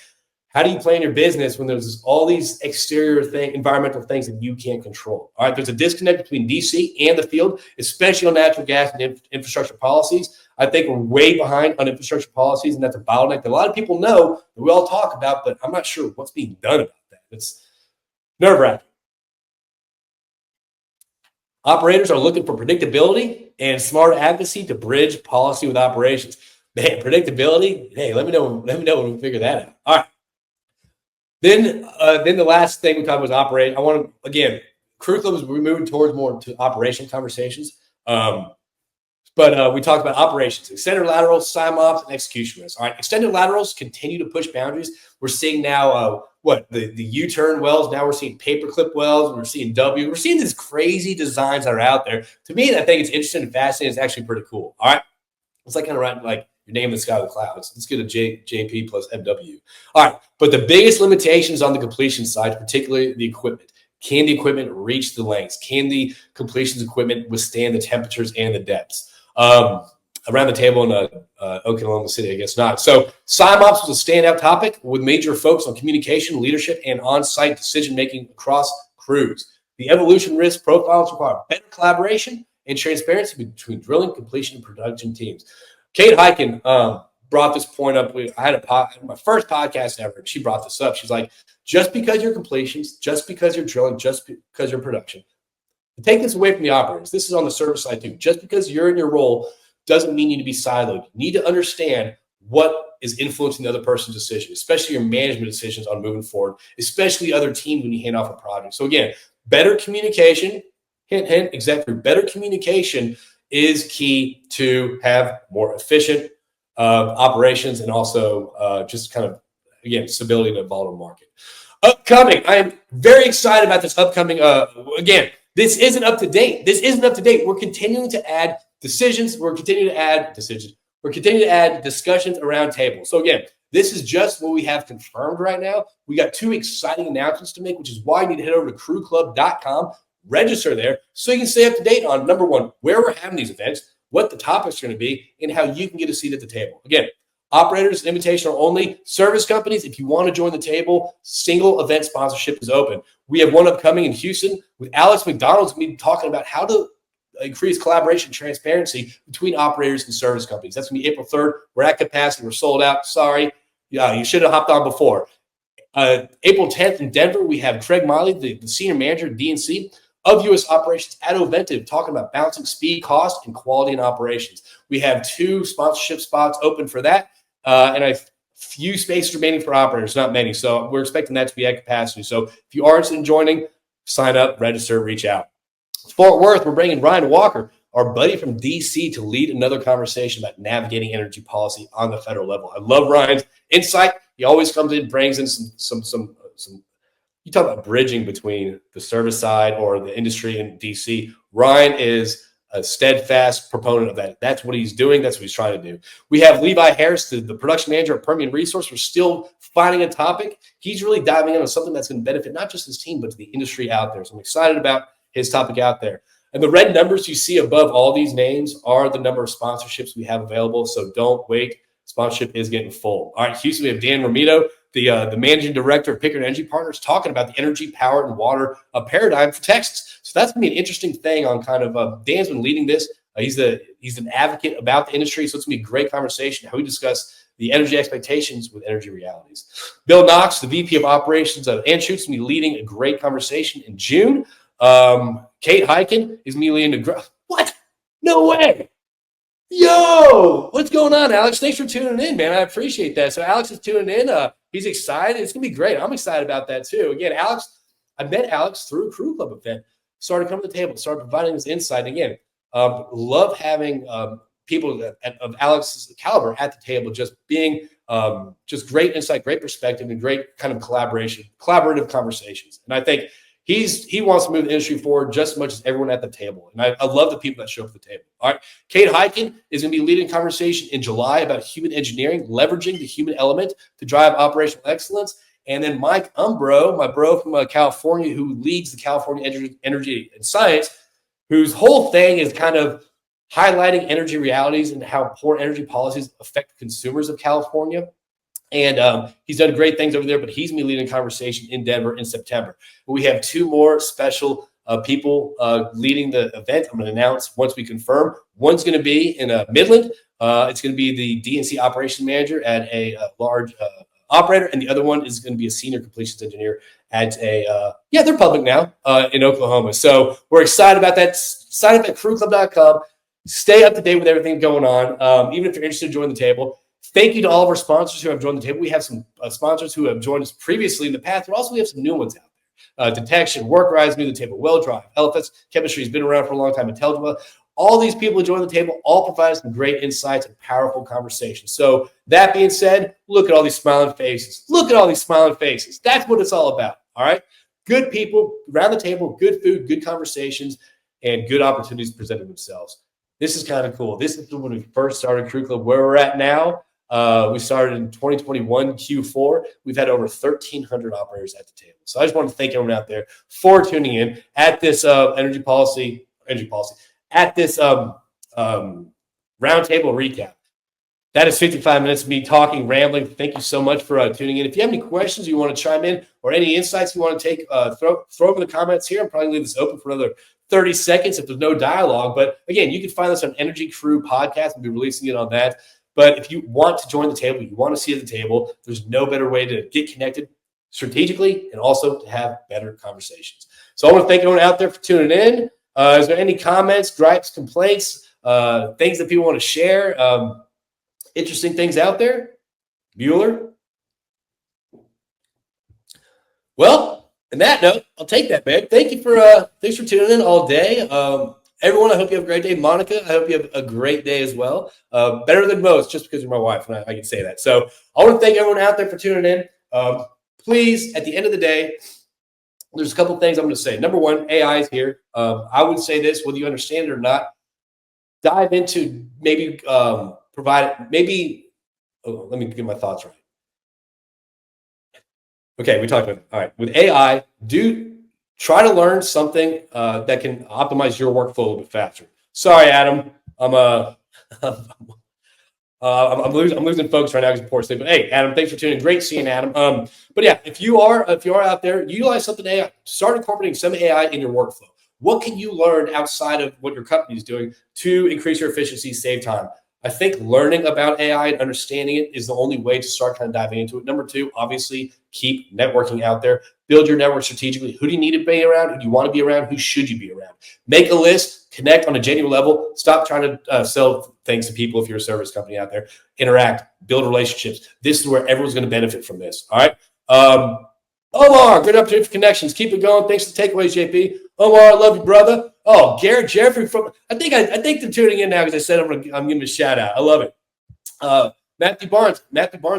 how do you plan your business when there's all these exterior environmental things that you can't control? All right, there's a disconnect between DC and the field, especially on natural gas and infrastructure policies. I think we're way behind on infrastructure policies, and that's a bottleneck that a lot of people know that we all talk about, but I'm not sure what's being done about that. It's nerve-wracking. Operators are looking for predictability and smart advocacy to bridge policy with operations. Man, predictability. Hey, let me know when we figure that out. All right. Then the last thing we talked about was operate. I want to, again, Crue Club is moving towards more to operation conversations. But we talked about operations, extended laterals, SIMOPS, and execution risk. All right, extended laterals continue to push boundaries. We're seeing now the U-turn wells. Now we're seeing paperclip wells. We're seeing W. We're seeing these crazy designs that are out there. To me, I think it's interesting and fascinating. It's actually pretty cool. All right, it's like kind of like your name in the sky with clouds. Let's get a JP plus MW. All right, but the biggest limitations on the completion side, particularly the equipment. Can the equipment reach the lengths? Can the completions equipment withstand the temperatures and the depths? Around the table in Oklahoma City, I guess not. So SIMOPS was a standout topic with major focus on communication, leadership, and on-site decision-making across crews. The evolution risk profiles require better collaboration and transparency between drilling, completion, and production teams. Kate Hyken brought this point up. I had my first podcast ever. She brought this up. She's like, just because you're completions, just because you're drilling, just because you're production, take this away from the operators. This is on the service side too. Just because you're in your role doesn't mean you need to be siloed. You need to understand what is influencing the other person's decision, especially your management decisions on moving forward, especially other teams when you hand off a project. So again, better communication, hint, hint, exactly. Better communication is key to have more efficient operations, and also just kind of, again, stability in a volatile market. Upcoming, I am very excited about this upcoming. Again, this isn't up to date. We're continuing to add decisions. We're continuing to add discussions around tables. So again, this is just what we have confirmed right now. We got 2 exciting announcements to make, which is why you need to head over to crewclub.com, register there, so you can stay up to date on, number one, where we're having these events, what the topics are going to be, and how you can get a seat at the table. Again, operators, invitational only. Service companies, if you want to join the table, single event sponsorship is open. We have one upcoming in Houston with Alex McDonald's going to be talking about how to increase collaboration and transparency between operators and service companies. That's going to be April 3rd. We're at capacity. We're sold out. Sorry. You should have hopped on before. April 10th in Denver, we have Craig Miley, the senior manager at DNC of U.S. operations at Oventive, talking about balancing speed, cost, and quality in operations. We have 2 sponsorship spots open for that, and a few spaces remaining for operators, not many. So we're expecting that to be at capacity. So if you are interested in joining, sign up, register, reach out. Fort Worth, we're bringing Ryan Walker, our buddy from D.C., to lead another conversation about navigating energy policy on the federal level. I love Ryan's insight. He always comes in, brings in some. You talk about bridging between the service side or the industry in D.C. Ryan is a steadfast proponent of that. That's what he's doing. That's what he's trying to do. We have Levi Harris, the production manager at Permian Resource. We're still finding a topic. He's really diving in on something that's going to benefit not just his team, but to the industry out there. So I'm excited about his topic out there. And the red numbers you see above all these names are the number of sponsorships we have available. So don't wait. Sponsorship is getting full. All right, Houston, we have Dan Romito, the managing director of Pickard Energy Partners, talking about the energy, power, and water paradigm for Texas. So that's going to be an interesting thing on kind of Dan's been leading this. He's an advocate about the industry, so it's going to be a great conversation how we discuss the energy expectations with energy realities. Bill Knox, the VP of Operations of Anschutz, is going to be leading a great conversation in June. Kate Hyken is me leading what? No way. Yo, what's going on, Alex? Thanks for tuning in, man. I appreciate that. So Alex is tuning in. He's excited. It's going to be great. I'm excited about that too. Again, Alex, I met Alex through a Crue Club event, started coming to the table, started providing his insight. Again, love having people of Alex's caliber at the table, just being just great insight, great perspective, and great kind of collaborative conversations. And I think he wants to move the industry forward just as much as everyone at the table. And I love the people that show up at the table. All right. Kate Hyken is going to be leading a conversation in July about human engineering, leveraging the human element to drive operational excellence. And then Mike Umbro, my bro from California, who leads the California Energy and Science, whose whole thing is kind of highlighting energy realities and how poor energy policies affect consumers of California. And he's done great things over there, but he's going to be leading a conversation in Denver in September. We have 2 more special people leading the event. I'm going to announce once we confirm. One's going to be in Midland. It's going to be the DNC operations manager at a large operator, and the other one is going to be a senior completions engineer at they're public now in Oklahoma. So we're excited about that. Sign up at crewclub.com. Stay up to date with everything going on, even if you're interested in joining the table. Thank you to all of our sponsors who have joined the table. We have some sponsors who have joined us previously in the past, but also we have some new ones out there. Detection, Workrise, new to the table, WellDrive, LFS Chemistry has been around for a long time, Intelligent. All these people who join the table all provide us some great insights and powerful conversations. So that being said, look at all these smiling faces. Look at all these smiling faces. That's what it's all about, all right? Good people around the table, good food, good conversations, and good opportunities presented themselves. This is kind of cool. This is when we first started Crue Club. Where we're at now, we started in 2021 Q4. We've had over 1,300 operators at the table. So I just want to thank everyone out there for tuning in at this energy policy, at this roundtable recap. That is 55 minutes of me talking, rambling. Thank you so much for tuning in. If you have any questions you want to chime in or any insights you want to take, throw them in the comments here. I'm probably leave this open for another 30 seconds if there's no dialogue. But again, you can find us on Energy Crew Podcast. We'll be releasing it on that. But if you want to join the table, you want to see at the table, there's no better way to get connected strategically and also to have better conversations. So I want to thank everyone out there for tuning in. Is there any comments, gripes, complaints, things that people want to share? Interesting things out there? Bueller? Well, on that note, I'll take that, man. Thanks for tuning in all day. Everyone, I hope you have a great day. Monica, I hope you have a great day as well. Better than most, just because you're my wife, and I can say that. So I want to thank everyone out there for tuning in. Please, at the end of the day, there's a couple of things I'm going to say. Number one, AI is here. I would say this, whether you understand it or not, dive into maybe let me get my thoughts right. Okay, we talked about it. All right. With AI, try to learn something that can optimize your workflow a little bit faster. Sorry, Adam. I'm losing focus right now because of poor sleep. But hey, Adam, thanks for tuning in. Great seeing Adam. But yeah, if you are out there, utilize something AI. Start incorporating some AI in your workflow. What can you learn outside of what your company is doing to increase your efficiency, save time? I think learning about AI and understanding it is the only way to start kind of diving into it. Number two, obviously, keep networking out there. Build your network strategically. Who do you need to be around? Who do you want to be around? Who should you be around? Make a list, connect on a genuine level. Stop trying to sell things to people if you're a service company out there. Interact, build relationships. This is where everyone's going to benefit from this. All right. Omar, good opportunity for connections. Keep it going. Thanks for the takeaways, JP. Omar, I love you, brother. Oh, Garrett Jeffrey from I think they're tuning in now because I said I'm giving a shout out. I love it. Matthew Barnes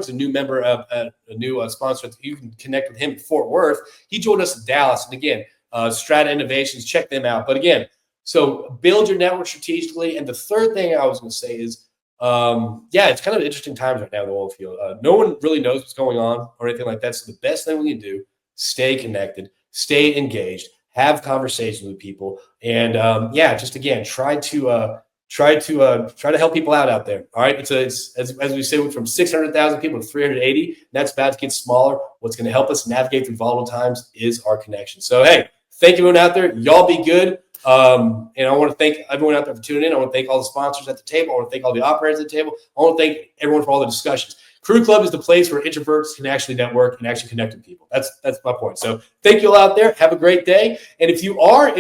is a new member of a new sponsor. You can connect with him in Fort Worth. He joined us in Dallas. And again, Strata Innovations, check them out. But again, so build your network strategically. And the third thing I was going to say is, it's kind of interesting times right now in the oil field. No one really knows what's going on or anything like that. So the best thing we can do, stay connected, stay engaged, have conversations with people, and just again, try to help people out there. All right, it's as we say, from 600,000 people to 380. That's about to get smaller. What's going to help us navigate through volatile times is our connection. So hey, thank you everyone out there. Y'all be good. And I want to thank everyone out there for tuning in. I want to thank all the sponsors at the table. I want to thank all the operators at the table. I want to thank everyone for all the discussions. Crue Club is the place where introverts can actually network and actually connect with people. That's my point. So thank you all out there. Have a great day. And if you are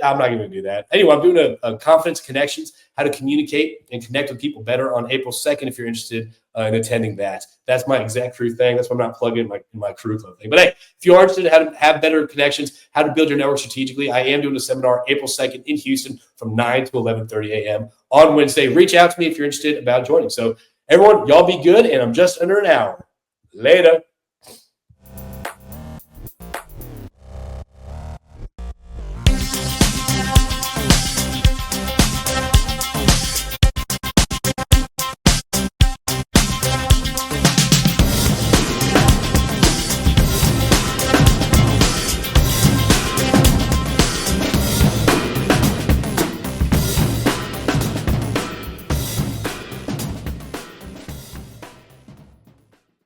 I'm not going to do that. Anyway, I'm doing a Confidence Connections, how to communicate and connect with people better on April 2nd if you're interested in attending that. That's my exact Crue thing. That's why I'm not plugging in my Crue Club thing. But hey, if you are interested in how to have better connections, how to build your network strategically, I am doing a seminar April 2nd in Houston from 9 to 11:30 a.m. on Wednesday. Reach out to me if you're interested about joining. So everyone, y'all be good, and I'm just under an hour. Later.